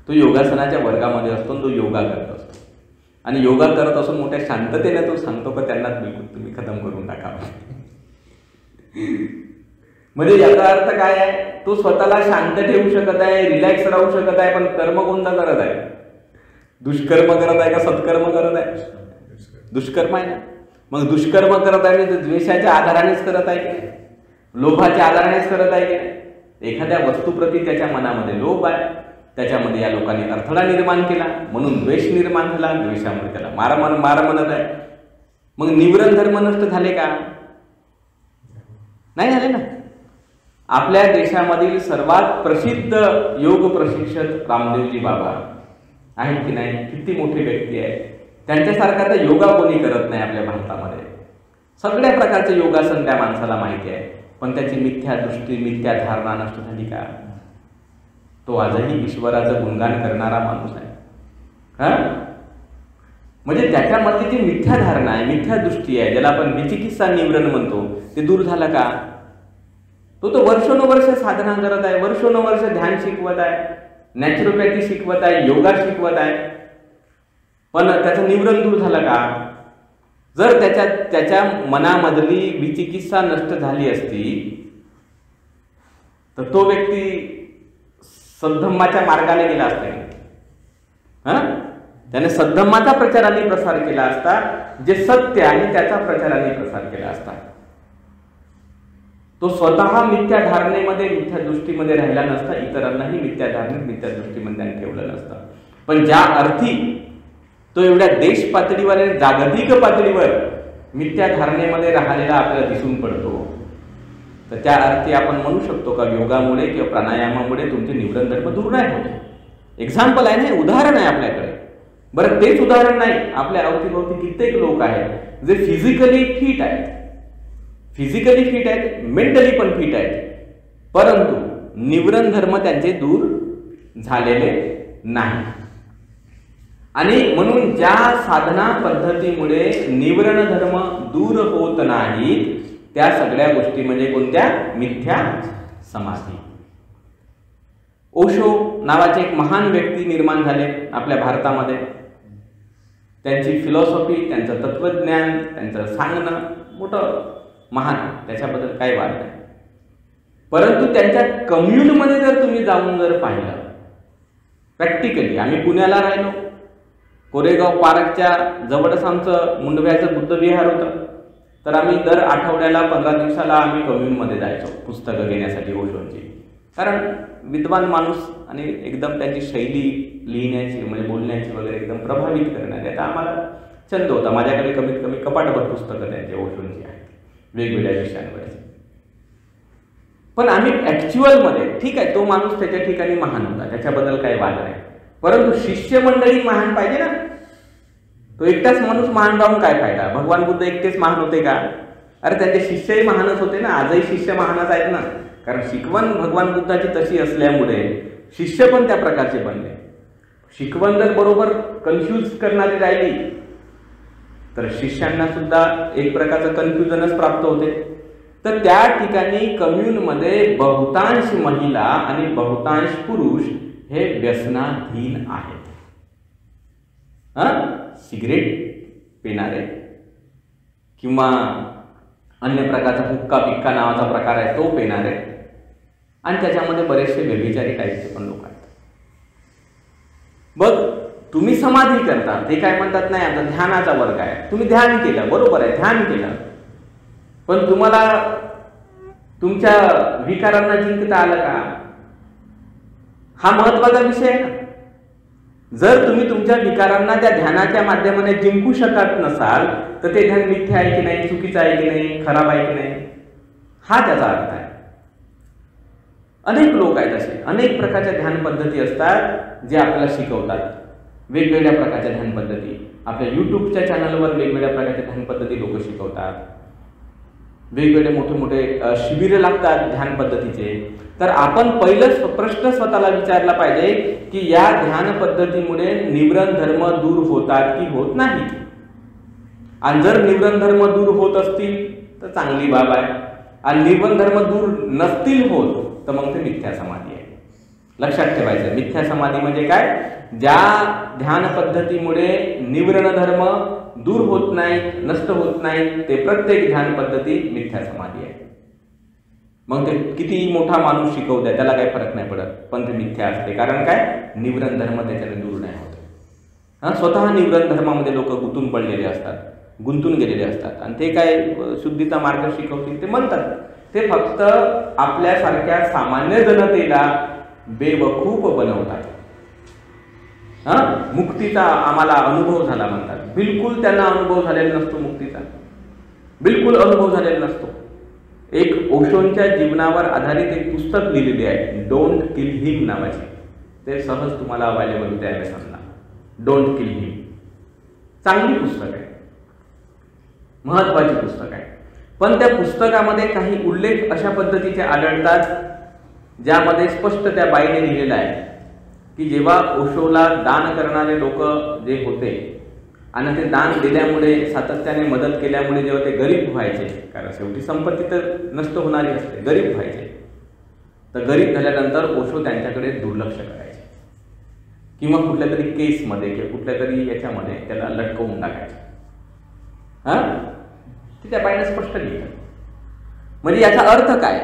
तो योगासनाच्या वर्गामध्ये असतो, तो योगा करत असतो. आणि योगा करत असून मोठ्या शांततेने तो सांगतो की त्यांना बिलकुल तुम्ही खतम करून टाका. म्हणजे याचा अर्थ काय आहे? तो स्वतःला शांत ठेवू शकत आहे, रिलॅक्स राहू शकत आहे, पण कर्म कोणता करत आहे? दुष्कर्म करत आहे का सत्कर्म करत आहे? दुष्कर्म आहे ना. मग दुष्कर्म करत आहे म्हणजे द्वेषाच्या आधारानेच करत आहे की, लोभाच्या आधारानेच करत आहे की? एखाद्या वस्तूप्रती त्याच्या मनामध्ये लोभ आहे, त्याच्यामध्ये या लोकांनी अडथळा निर्माण केला, म्हणून द्वेष निर्माण झाला, द्वेषामुळे त्याला मार म्हणत आहे. मग निवरण धर्म नष्ट झाले का? नाही झाले ना. आपल्या देशामधील सर्वात प्रसिद्ध योग प्रशिक्षक रामदेवजी बाबा आहेत की नाही? किती मोठी व्यक्ती आहे. त्यांच्यासारखा तर योगा कोणी करत नाही आपल्या भारतामध्ये. सगळ्या प्रकारचे योगासन त्या माणसाला माहिती आहे, पण त्याची मिथ्या दृष्टी, मिथ्या धारणा नष्ट झाली का? तो आजही ईश्वराचं गुणगान करणारा माणूस आहे. म्हणजे त्याच्यामध्ये जी मिथ्या धारणा आहे, मिथ्या दृष्टी आहे, ज्याला आपण विचिकित्सा निवरण म्हणतो, ते दूर झालं का? तो वर्षोनुवर्ष साधना करत आहे, वर्षोनुवर्ष ध्यान शिकवत आहे, नॅचरोपॅथी शिकवत आहे, योगा शिकवत आहे, पण त्याचं निवरण दूर झालं का? जर त्याच्या मनामधली विचिकित्सा नष्ट झाली असती तर तो व्यक्ती सद्धम्माच्या मार्गाने गेला असता. त्याने सद्धम्माचा प्रचार आणि प्रसार केला असता, जे सत्य आणि त्याचा प्रचार आणि प्रसार केला असता. तो स्वतः मिथ्या धारणेमध्ये, मिथ्या दृष्टीमध्ये राहिला नसता, इतरांनाही मिथ्या धारणेत, मिथ्या दृष्टीमध्ये त्याने ठेवलं नसतं. पण ज्या अर्थी तो एवढ्या देश पातळीवर आणि जागतिक पातळीवर मिथ्या धारणेमध्ये राहिलेला आपल्याला दिसून पडतो, तर त्या अर्थी आपण म्हणू शकतो का योगामुळे किंवा प्राणायामामुळे तुमचे निवरण धर्म दूर नाही होत. एक्झाम्पल आहे ना, उदाहरण आहे आपल्याकडे. बरं, तेच उदाहरण नाही, आपल्या अवतीभोवती कित्येक लोक आहेत जे फिजिकली फिट आहेत, मेंटली पण फिट आहेत, परंतु निवरण धर्म त्यांचे दूर झालेले नाही. आणि म्हणून ज्या साधना पद्धतीमुळे निवरण धर्म दूर होत नाहीत त्या सगळ्या गोष्टी म्हणजे कोणत्या? मिथ्या समाधी. ओशो नावाचे एक महान व्यक्ती निर्माण झाले आपल्या भारतामध्ये. त्यांची फिलॉसॉफी, त्यांचं तत्वज्ञान, त्यांचं सांगणं मोठं महान, त्याच्याबद्दल काही वाद नाही. परंतु त्यांच्या कम्युनमध्ये जर तुम्ही जाऊन जर पाहिलं प्रॅक्टिकली, आम्ही पुण्याला राहिलो, कोरेगाव पार्कच्या जवळच आमचं मुंडव्याचं बुद्ध विहार होतं. तर आम्ही दर आठवड्याला 15 दिवसाला आम्ही कम्युनमध्ये जायचो पुस्तकं घेण्यासाठी ओशोंची. कारण विद्वान माणूस आणि एकदम त्यांची शैली लिहिण्याची म्हणजे बोलण्याची वगैरे एकदम प्रभावित करणारी. आता आम्हाला छंद होता. माझ्याकडे कमीत कमी कपाटभर पुस्तकं त्यांची ओशोंची आहेत वेगवेगळ्या विषयांवरची. पण आम्ही ॲक्च्युअलमध्ये, ठीक आहे, तो माणूस त्याच्या ठिकाणी महान होता, त्याच्याबद्दल काही वाद नाही. परंतु शिष्यमंडळी महान पाहिजे ना. तो एकटाच माणूस महान राहून काय फायदा? भगवान बुद्ध एकटेच महान होते का? अरे त्यांचे शिष्यही महानच होते ना. आजही शिष्य महानच आहेत ना. कारण शिकवण भगवान बुद्धाची तशी असल्यामुळे शिष्य पण त्या प्रकारचे बनले. शिकवण जर बरोबर कन्फ्यूज करणारी राहिली तर शिष्यांना सुद्धा एक प्रकारचं कन्फ्युजनच प्राप्त होते. तर त्या ठिकाणी कम्युनमध्ये बहुतांश महिला आणि बहुतांश पुरुष हे व्यसनाधीन आहेत. सिगरेट पिणारे किंवा अन्य प्रकारचा हुक्का पिक्का नावाचा प्रकार आहे तो पिणारे, आणि त्याच्यामध्ये बरेचसे व्यभिचारी टाईपचे पण लोक आहेत. बघ, तुम्ही समाधी करता, ते काय म्हणतात, नाही आता ध्यानाचा वर्ग आहे, तुम्ही ध्यान केलं, बरोबर आहे, ध्यान केलं, पण तुम्हाला तुमच्या विकारांना जिंकता आलं का? हा महत्वाचा विषय आहे ना. जर तुम्ही तुमच्या विकारांना त्या ध्यानाच्या माध्यमाने जिंकू शकत नसाल तर ते ध्यान मिथ्या आहे की नाही, चुकीचं आहे की नाही, खराब आहे की नाही, हा त्याचा अर्थ आहे. अनेक लोक आहेत असे, अनेक प्रकारच्या ध्यान पद्धती असतात जे आपल्याला शिकवतात. वेगवेगळ्या प्रकारच्या ध्यान पद्धती आपल्या युट्यूबच्या चॅनलवर वेगवेगळ्या प्रकारच्या ध्यान पद्धती लोक शिकवतात. वेगवेगळे मोठे मोठे शिबिरे लागतात ध्यान पद्धतीचे. तर आपण पहिलंच प्रश्न स्वतःला विचारला पाहिजे की या ध्यान पद्धतीमुळे निवरण धर्म दूर होतात की होत नाही. आणि जर निवरण धर्म दूर होत असतील तर चांगली बाब आहे, आणि निवरण धर्म दूर नसतील होत तर मग ते मिथ्या समाधी आहे. लक्षात ठेवायचं, मिथ्या समाधी म्हणजे काय? ज्या ध्यान पद्धतीमुळे निवरण धर्म दूर होत नाही, नष्ट होत नाही, ते प्रत्येक ध्यान पद्धती मिथ्या समाधी आहे. मग ते किती मोठा माणूस शिकवतोय त्याला काही फरक नाही पडत, पण ते मिथ्या असते. कारण काय? निवरण धर्म त्याच्याने दूर नाही होत. स्वतः निवरण धर्मामध्ये लोक गुंतून पडलेले असतात, गुंतून गेलेले असतात, आणि ते काय शुद्धीचा मार्ग शिकवतील ते म्हणतात. ते फक्त आपल्यासारख्या सामान्य जनतेला बेवकूफ बनवतात. मुक्तीचा आम्हाला अनुभव झाला म्हणतात. बिलकुल त्यांना अनुभव झालेला नसतो मुक्तीचा, बिलकुल अनुभव झालेला नसतो. एक ओशोंच्या जीवनावर आधारित एक पुस्तक लिहिलेले आहे, डोंट किल हिम नावाचे. ते सहज तुम्हाला अवेलेबल होते अमेझॉनला. डोंट किल हिम चांगली पुस्तक आहे, महत्वाची पुस्तक आहे. पण त्या पुस्तकामध्ये काही उल्लेख अशा पद्धतीचे आढळतात ज्यामध्ये स्पष्ट त्या बाईने लिहिलेलं आहे की जेव्हा ओशोला दान करणारे लोक जे होते आणि ते दान दिल्यामुळे, सातत्याने मदत केल्यामुळे जेव्हा ते गरीब व्हायचे, कारण शेवटी संपत्ती तर नष्ट होणारी असते, गरीब व्हायचे, तर गरीब झाल्यानंतर ओशो त्यांच्याकडे दुर्लक्ष करायचे किंवा कुठल्या तरी केसमध्ये किंवा कुठल्या तरी याच्यामध्ये त्याला लटकवून टाकायचे. ते त्या बाईने स्पष्ट लिहिलं. म्हणजे याचा अर्थ काय?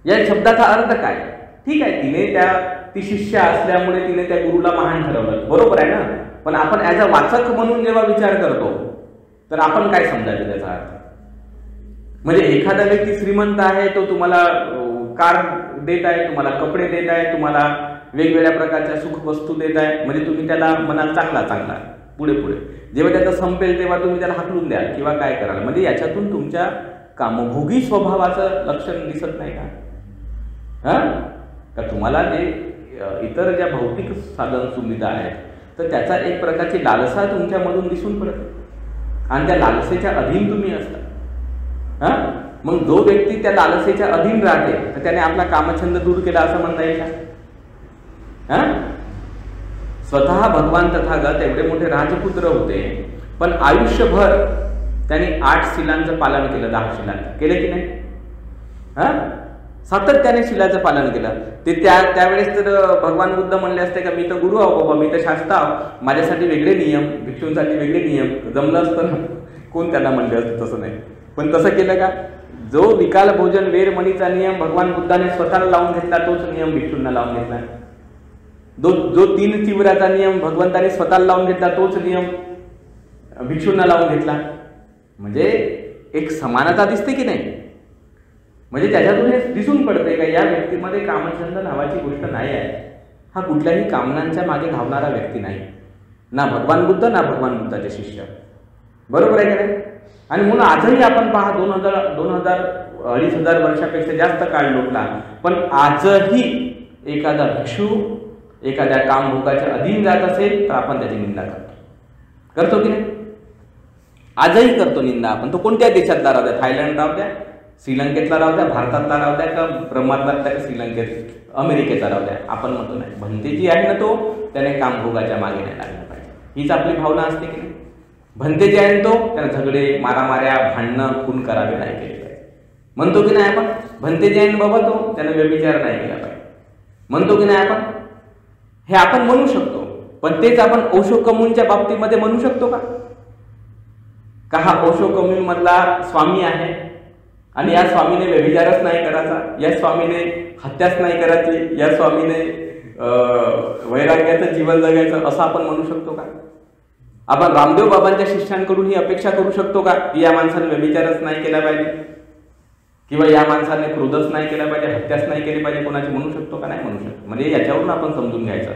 या शब्दाचा अर्थ काय? ठीक आहे, तिने ती शिष्य असल्यामुळे तिने त्या गुरुला महान ठरवलं, बरोबर आहे ना. पण आपण ॲज अ वाचक म्हणून जेव्हा विचार करतो तर आपण काय समजायचं त्याचा अर्थ? म्हणजे एखादा व्यक्ती श्रीमंत आहे, तो तुम्हाला कार देत आहे, तुम्हाला कपडे देत आहे, तुम्हाला वेगवेगळ्या प्रकारच्या सुख वस्तू देत आहे, म्हणजे तुम्ही त्याला म्हणाल चांगला चांगला, पुढे पुढे. जेव्हा त्याचं संपेल तेव्हा तुम्ही त्याला हाकलून द्याल किंवा काय कराल. म्हणजे याच्यातून तुमच्या कामभोगी स्वभावाचं लक्षण दिसत नाही का? का तुम्हाला जे इतर ज्या भौतिक साधन सुविधा आहेत तर त्याचा एक प्रकारची लालसा तुमच्यामधून दिसून पडते आणि त्या लालसेच्या अधीन तुम्ही असता. मग जो व्यक्ती त्या लालसेच्या अधीन राहते तर त्याने आपला कामछंद दूर केला असं म्हणता येईल का? स्वतः भगवान तथागत एवढे मोठे राजपुत्र होते, पण आयुष्यभर त्यांनी 8 शिलांचं पालन केलं, 10 शिलांचं केलं की नाही? सातत्याने शिलाचं पालन केलं. ते त्यावेळेस तर भगवान बुद्ध म्हणले असते का मी तर गुरु आहो बाबा, मी तर शास्त्र आहो, माझ्यासाठी वेगळे नियम, भिक्षूंसाठी वेगळे नियम, जमलं असतं ना, कोण त्यांना म्हणले असतं? तसं नाही. पण कसं केलं का? जो विकाल भोजन वेर मणीचा नियम भगवान बुद्धाने स्वतःला लावून घेतला तोच नियम भिक्षूंना लावून घेतला. जो 3 चिवराचा नियम भगवंताने स्वतःला लावून घेतला तोच नियम भिक्षूंना लावून घेतला. म्हणजे एक समानता दिसते की नाही? म्हणजे त्याच्यातून हे दिसून पडते का या व्यक्तीमध्ये कामछंद नावाची गोष्ट नाही आहे. हा कुठल्याही कामनांच्या मागे धावणारा व्यक्ती नाही, ना भगवान बुद्ध ना भगवान बुद्धाचे शिष्य. बरोबर आहे का नाही? आणि म्हणून आजही आपण पहा 2000-2500 वर्षापेक्षा जास्त काळ लोटला, पण आजही एखादा भिक्षू एखाद्या कामभोगाच्या अधीन जात असेल तर आपण त्याची निंदा करतो की नाही? आजही करतो निंदा आपण. तो कोणत्या देशातला राहू द्या, थायलंड राहू द्या, श्रीलंकेतला राहू द्या, भारतातला राहू द्या, का ब्रह्मातला का श्रीलंकेत, अमेरिकेचा राहू द्या, आपण म्हणतो नाही भंते जी आहे ना तो त्याने कामभोगाच्या मागे नाही लागला पाहिजे, हीच आपली भावना असते की नाही? भंते जे आहे तो त्याने झगडे मारामाऱ्या भांडणं खून करावे नाही केले पाहिजे म्हणतो की नाही आपण? भंते जे आहे बाबा तो त्याने व्यभिचार नाही केला पाहिजे म्हणतो की नाही आपण? हे आपण म्हणू शकतो, पण तेच आपण ओशो कम्यूनच्या बाबतीमध्ये म्हणू शकतो का हा ओशो कम्यून मधला स्वामी आहे आणि या स्वामीने व्यभिचारच नाही करायचा, या स्वामीने हत्याच नाही करायची, या स्वामीने वैराग्याचं जीवन जगायचं असं आपण म्हणू शकतो का? आपण रामदेव बाबांच्या शिष्यांकडून ही अपेक्षा करू शकतो का की या माणसाने व्यभिचारच नाही केला पाहिजे किंवा या माणसाने क्रोधच नाही केला पाहिजे, हत्याच नाही केली पाहिजे कोणाची? म्हणू शकतो का? नाही म्हणू शकतो. म्हणजे याच्यावरून आपण समजून घ्यायचं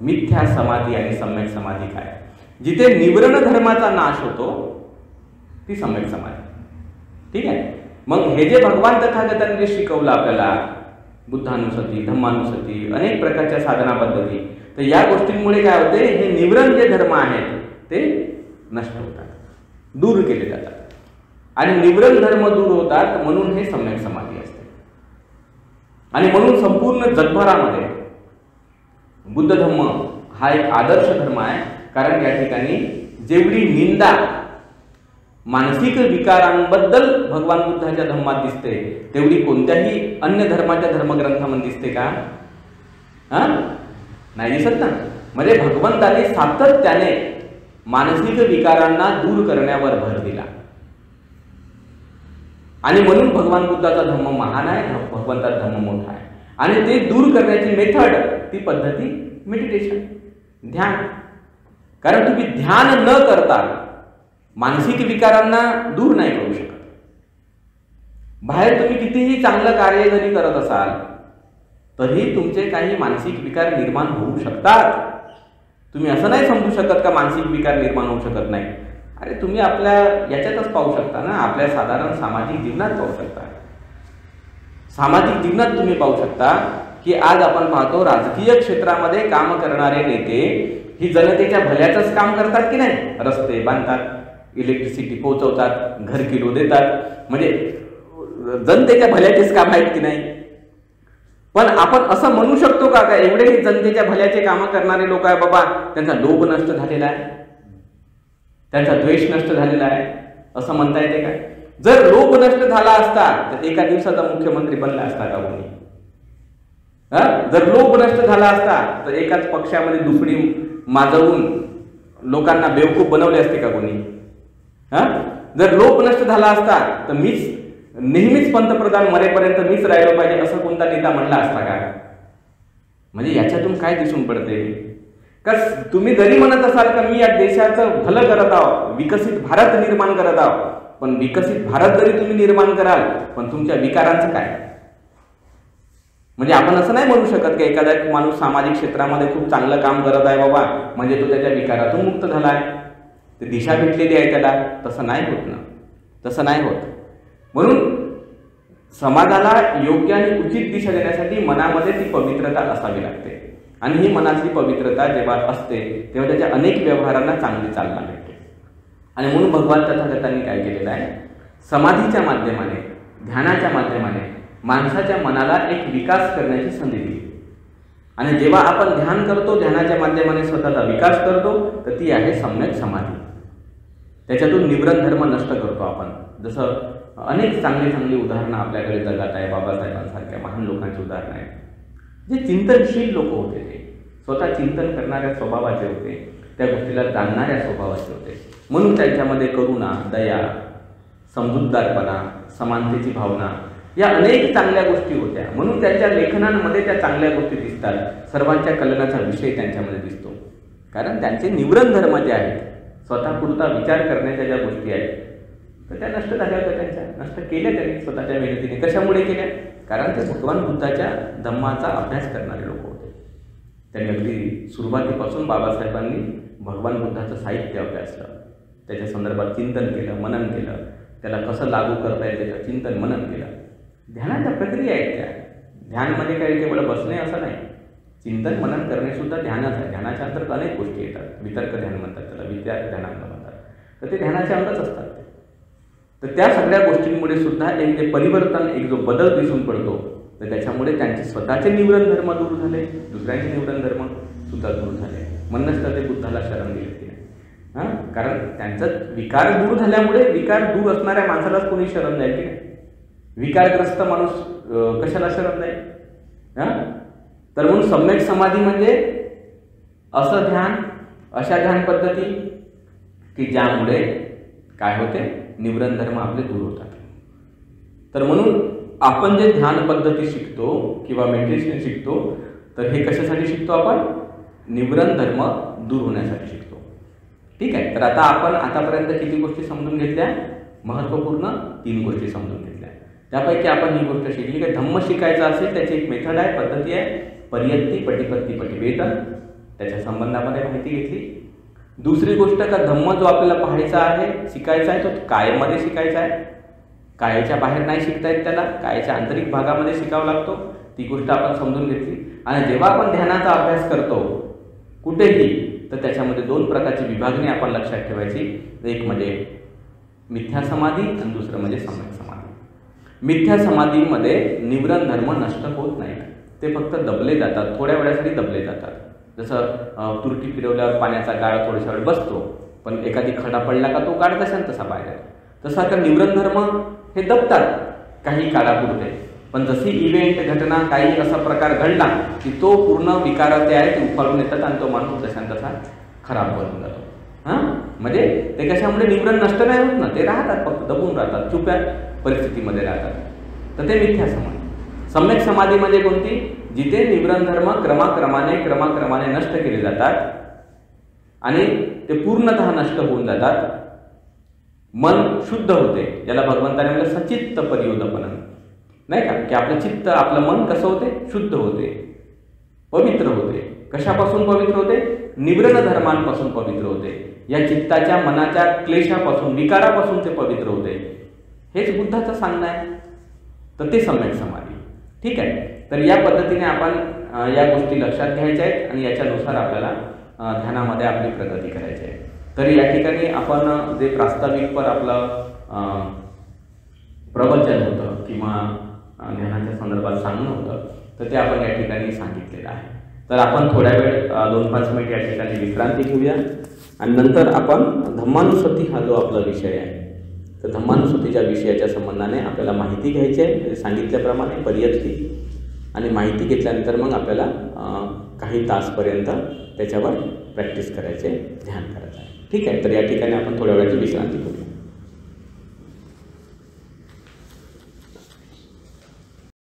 मिथ्या समाधी आणि सम्यक समाधी काय. जिथे निवरण धर्माचा नाश होतो ती सम्यक समाधी. ठीक आहे. मग हे जे भगवान तथागतांनी जे शिकवलं आपल्याला बुद्धानुसती, धम्मानुसती, अनेक प्रकारच्या साधना पद्धती, तर या गोष्टींमुळे काय होते, हे निवरण जे धर्म आहेत ते नष्ट होतात, दूर केले जातात. आणि निवरण धर्म दूर होतात म्हणून हे सम्यक समाधी असते. आणि म्हणून संपूर्ण जगभरामध्ये बुद्ध धम्म हा एक आदर्श धर्म आहे. कारण या ठिकाणी जेवढी निंदा मानसिक विकारांबद्दल भगवान बुद्धाच्या धम्मात दिसते तेवढी कोणत्याही अन्य धर्माच्या धर्मग्रंथामध्ये दिसते का? नाही दिसत ना. म्हणजे भगवंताने सातत्याने मानसिक विकारांना दूर करण्यावर भर दिला आणि म्हणून भगवान बुद्धाचा धम्म महान आहे, भगवंताचा धम्म मोठा आहे. आणि ते दूर करण्याची मेथड, ती पद्धती मेडिटेशन, ध्यान. कारण तुम्ही ध्यान न करता मानसिक विकारांना दूर नाही करू शकत. बाहेर तुम्ही कितीही चांगलं कार्य जरी करत असाल तरी तुमचे काही मानसिक विकार निर्माण होऊ शकतात. तुम्ही असं नाही समजू शकत का मानसिक विकार निर्माण होऊ शकत नाही. अरे तुम्ही आपल्या याच्यातच पाहू शकता ना, आपल्या साधारण सामाजिक जीवनात पाहू शकता. सामाजिक जीवनात तुम्ही पाहू शकता की आज आपण पाहतो राजकीय क्षेत्रामध्ये काम करणारे नेते ही जनतेच्या भल्याचंच काम करतात की नाही. रस्ते बांधतात, इलेक्ट्रिसिटी पोहोचवतात, घरकिलो देतात, म्हणजे जनतेच्या भल्याचेच काम आहेत की नाही. पण आपण असं म्हणू शकतो का एवढे जनतेच्या भल्याचे कामं करणारे लोक आहे बाबा त्यांचा लोभ नष्ट झालेला आहे, त्यांचा द्वेष नष्ट झालेला आहे असं म्हणता येते का? जर लोभ नष्ट झाला असता तर एका दिवसाचा मुख्यमंत्री बनला असता का कोणी? जर लोभ नष्ट झाला असता तर एकाच पक्षामध्ये दुसरी माजवून लोकांना बेवकूफ बनवले असते का कोणी? जर लोभ नष्ट झाला असता तर मीच नेहमीच पंतप्रधान मरेपर्यंत मीच राहिलो पाहिजे असं कोणता नेता म्हणला असता का? म्हणजे याच्यातून काय दिसून पडते का तुम्ही जरी म्हणत असाल का मी या देशाचं भलं करत आहो, विकसित भारत निर्माण करत आहो, पण विकसित भारत जरी तुम्ही निर्माण कराल पण तुमच्या विकारांचं काय? म्हणजे आपण असं नाही म्हणू शकत की एखादा माणूस सामाजिक क्षेत्रामध्ये खूप चांगलं काम करत आहे बाबा म्हणजे तो त्याच्या विकारातून मुक्त झाला आहे, ते दिशा भेटलेली आहे त्याला. तसं नाही होत ना, तसं नाही होत. म्हणून समाजाला योग्य आणि उचित दिशा देण्यासाठी मनामध्ये ती पवित्रता असावी लागते. आणि ही मनातली पवित्रता जेव्हा असते तेव्हा त्याच्या अनेक व्यवहारांना चांगली चालना मिळते. आणि म्हणून भगवान तथागतांनी काय केलेलं आहे, समाधीच्या माध्यमाने ध्यानाच्या माध्यमाने माणसाच्या मनाला एक विकास करण्याची संधी दिली. आणि जेव्हा आपण ध्यान करतो, ध्यानाच्या माध्यमाने स्वतःचा विकास करतो, तर ती आहे सम्यक समाधी. त्याच्यातून निवृत्त धर्म नष्ट करतो आपण. जसं अनेक चांगली चांगली उदाहरणं आपल्याकडे जगात आहे. बाबासाहेबांसारख्या महान लोकांची उदाहरणं आहेत, जे चिंतनशील लोक होते, ते स्वतः चिंतन करणाऱ्या स्वभावाचे होते, त्या गोष्टीला जाणणाऱ्या स्वभावाचे होते. म्हणून त्यांच्यामध्ये करुणा, दया, समजूतदारपणा, समानतेची भावना या अनेक चांगल्या गोष्टी होत्या. म्हणून त्यांच्या लेखनांमध्ये त्या चांगल्या गोष्टी दिसतात. सर्वांच्या कल्याणाचा विषय त्यांच्यामध्ये दिसतो. कारण त्यांचे निवृत्त धर्म जे आहेत, स्वतःपुरता विचार करण्याच्या ज्या गोष्टी आहेत, तर त्या नष्ट झाल्या होत्या. त्यांच्या नष्ट केल्या त्यांनी स्वतःच्या मेहनतीने. कशामुळे केल्या? कारण ते भगवान बुद्धाच्या धम्माचा अभ्यास करणारे लोक होते. त्यांनी अगदी सुरुवातीपासून बाबासाहेबांनी भगवान बुद्धाचं साहित्य अभ्यासलं, त्याच्या संदर्भात चिंतन केलं, मनन केलं, त्याला कसं लागू करता येईल त्याचं चिंतन मनन केलं. ध्यानाच्या प्रक्रिया आहेत त्या. ध्यानमध्ये काही केवळ बसणे असं नाही, चिंतन मनन करणे सुद्धा ध्यानच आहे. ध्यानाच्या अंतर्गत अनेक गोष्टी येतात. वितर्क ध्यान म्हणतात त्याला, विचार ध्यानांग म्हणतात. तर ते ध्यानाच्या अंगच असतात. तर त्या सगळ्या गोष्टींमुळे सुद्धा एक जे परिवर्तन, एक जो बदल दिसून पडतो, तर त्याच्यामुळे त्यांचे स्वतःचे निवृत्त धर्म दूर झाले, दुसऱ्यांचे निवृत्त धर्म सुद्धा दूर झाले. म्हणूनच तर ते बुद्धाला शरण गेले ते. कारण त्यांचं विकार दूर झाल्यामुळे विकार दूर असणाऱ्या माणसालाच कोणी शरण जाईल की नाही? विकारग्रस्त माणूस कशाला शरण जाईल? तर म्हणून सम्यक समाधी म्हणजे असं ध्यान, अशा ध्यान पद्धती की ज्यामुळे काय होते, निवृत्त धर्म आपले दूर होतात. तर म्हणून आपण जे ध्यान पद्धती शिकतो किंवा मेडिटेशन शिकतो, तर हे कशासाठी शिकतो आपण? निवृत्त धर्म दूर होण्यासाठी शिकतो. ठीक आहे. तर आता आपण आतापर्यंत किती गोष्टी समजून घेतल्या? महत्त्वपूर्ण 3 गोष्टी समजून घेतल्या. त्यापैकी आपण ही गोष्ट शिकली की धम्म शिकायचा असेल त्याची एक मेथड आहे, पद्धती आहे, परियत्ती, पटिपत्ती, पटिवेदन, त्याच्या संबंधामध्ये माहिती घेतली. दुसरी गोष्ट का धम्म जो आपल्याला पाहायचा आहे, शिकायचा आहे, तो कायमध्ये शिकायचा आहे. कायेच्या बाहेर नाही शिकता येत त्याला, कायेच्या आंतरिक भागामध्ये शिकावा लागतो. ती गोष्ट आपण समजून घेतली. आणि जेव्हा आपण ध्यानाचा अभ्यास करतो कुठेही, तर त्याच्यामध्ये 2 प्रकारची विभागणी आपण लक्षात ठेवायची. एक म्हणजे मिथ्या समाधी आणि दुसरं म्हणजे सम्यक समाधी. मिथ्या समाधीमध्ये निवृत्त धर्म नष्ट होत नाही, ते फक्त दबले जातात, थोड्या वेळासाठी दबले जातात. जसं तुरटी फिरवल्यावर पाण्याचा गाळ थोड्याशा वेळ बसतो, पण एखादी खडा पडला का तो गाळ तसा तसा बाहेर येतो. तसा का निवृत्त धर्म हे दबतात काही काळापुरते, पण जशी इव्हेंट, घटना, काही असा प्रकार घडला की तो पूर्ण विकार ते आहे ते उफाळून येतात आणि तो माणूस तसा तसा खराब बनून जातो. म्हणजे ते कशामुळे निवृत्त नष्ट नाही होत ना, ते राहतात, फक्त दबून राहतात, छुप्या परिस्थितीमध्ये राहतात. तर ते मिथ्या समाधी. सम्यक समाधी म्हणजे कोणती? जिथे निवृत्त धर्म क्रमाक्रमाने नष्ट केले जातात आणि ते पूर्णतः नष्ट होऊन जातात. मन शुद्ध होते, ज्याला भगवंताने म्हणलं सचित्त परियोदपनम, नाही का? की आपलं चित्त, आपलं मन कसं होते? शुद्ध होते, पवित्र होते. कशापासून पवित्र होते? निवृत्त धर्मांपासून पवित्र होते. या चित्ताच्या, मनाच्या क्लेशापासून, विकारापासून ते पवित्र होते. हेच बुद्धाचं सांगणं आहे. तर ते सम्यक समाधी. ठीक आहे. तर या पद्धतीने आपण या गोष्टी लक्षात घ्यायच्या आहेत आणि याच्यानुसार आपल्याला ध्यानामध्ये आपली प्रगती करायची आहे. तर या ठिकाणी आपण जे प्रास्ताविकपर आपलं प्रवचन होतं किंवा ध्यानाच्या संदर्भात सांगणं होतं, तर ते आपण या ठिकाणी सांगितलेलं आहे. तर आपण थोड्या वेळ 2-5 मिनिट या ठिकाणी विश्रांती घेऊया आणि नंतर आपण धम्मानुसती हा जो आपला विषय आहे, तर धम्मानुसतीच्या विषयाच्या संबंधाने आपल्याला माहिती घ्यायची आहे. म्हणजे सांगितल्याप्रमाणे परियत्ती, आणि माहिती घेतल्यानंतर मग आपल्याला काही तासपर्यंत त्याच्यावर प्रॅक्टिस करायचे, ध्यान करायचं आहे. ठीक आहे. तर या ठिकाणी आपण थोड्या वेळाची विश्रांती करूया.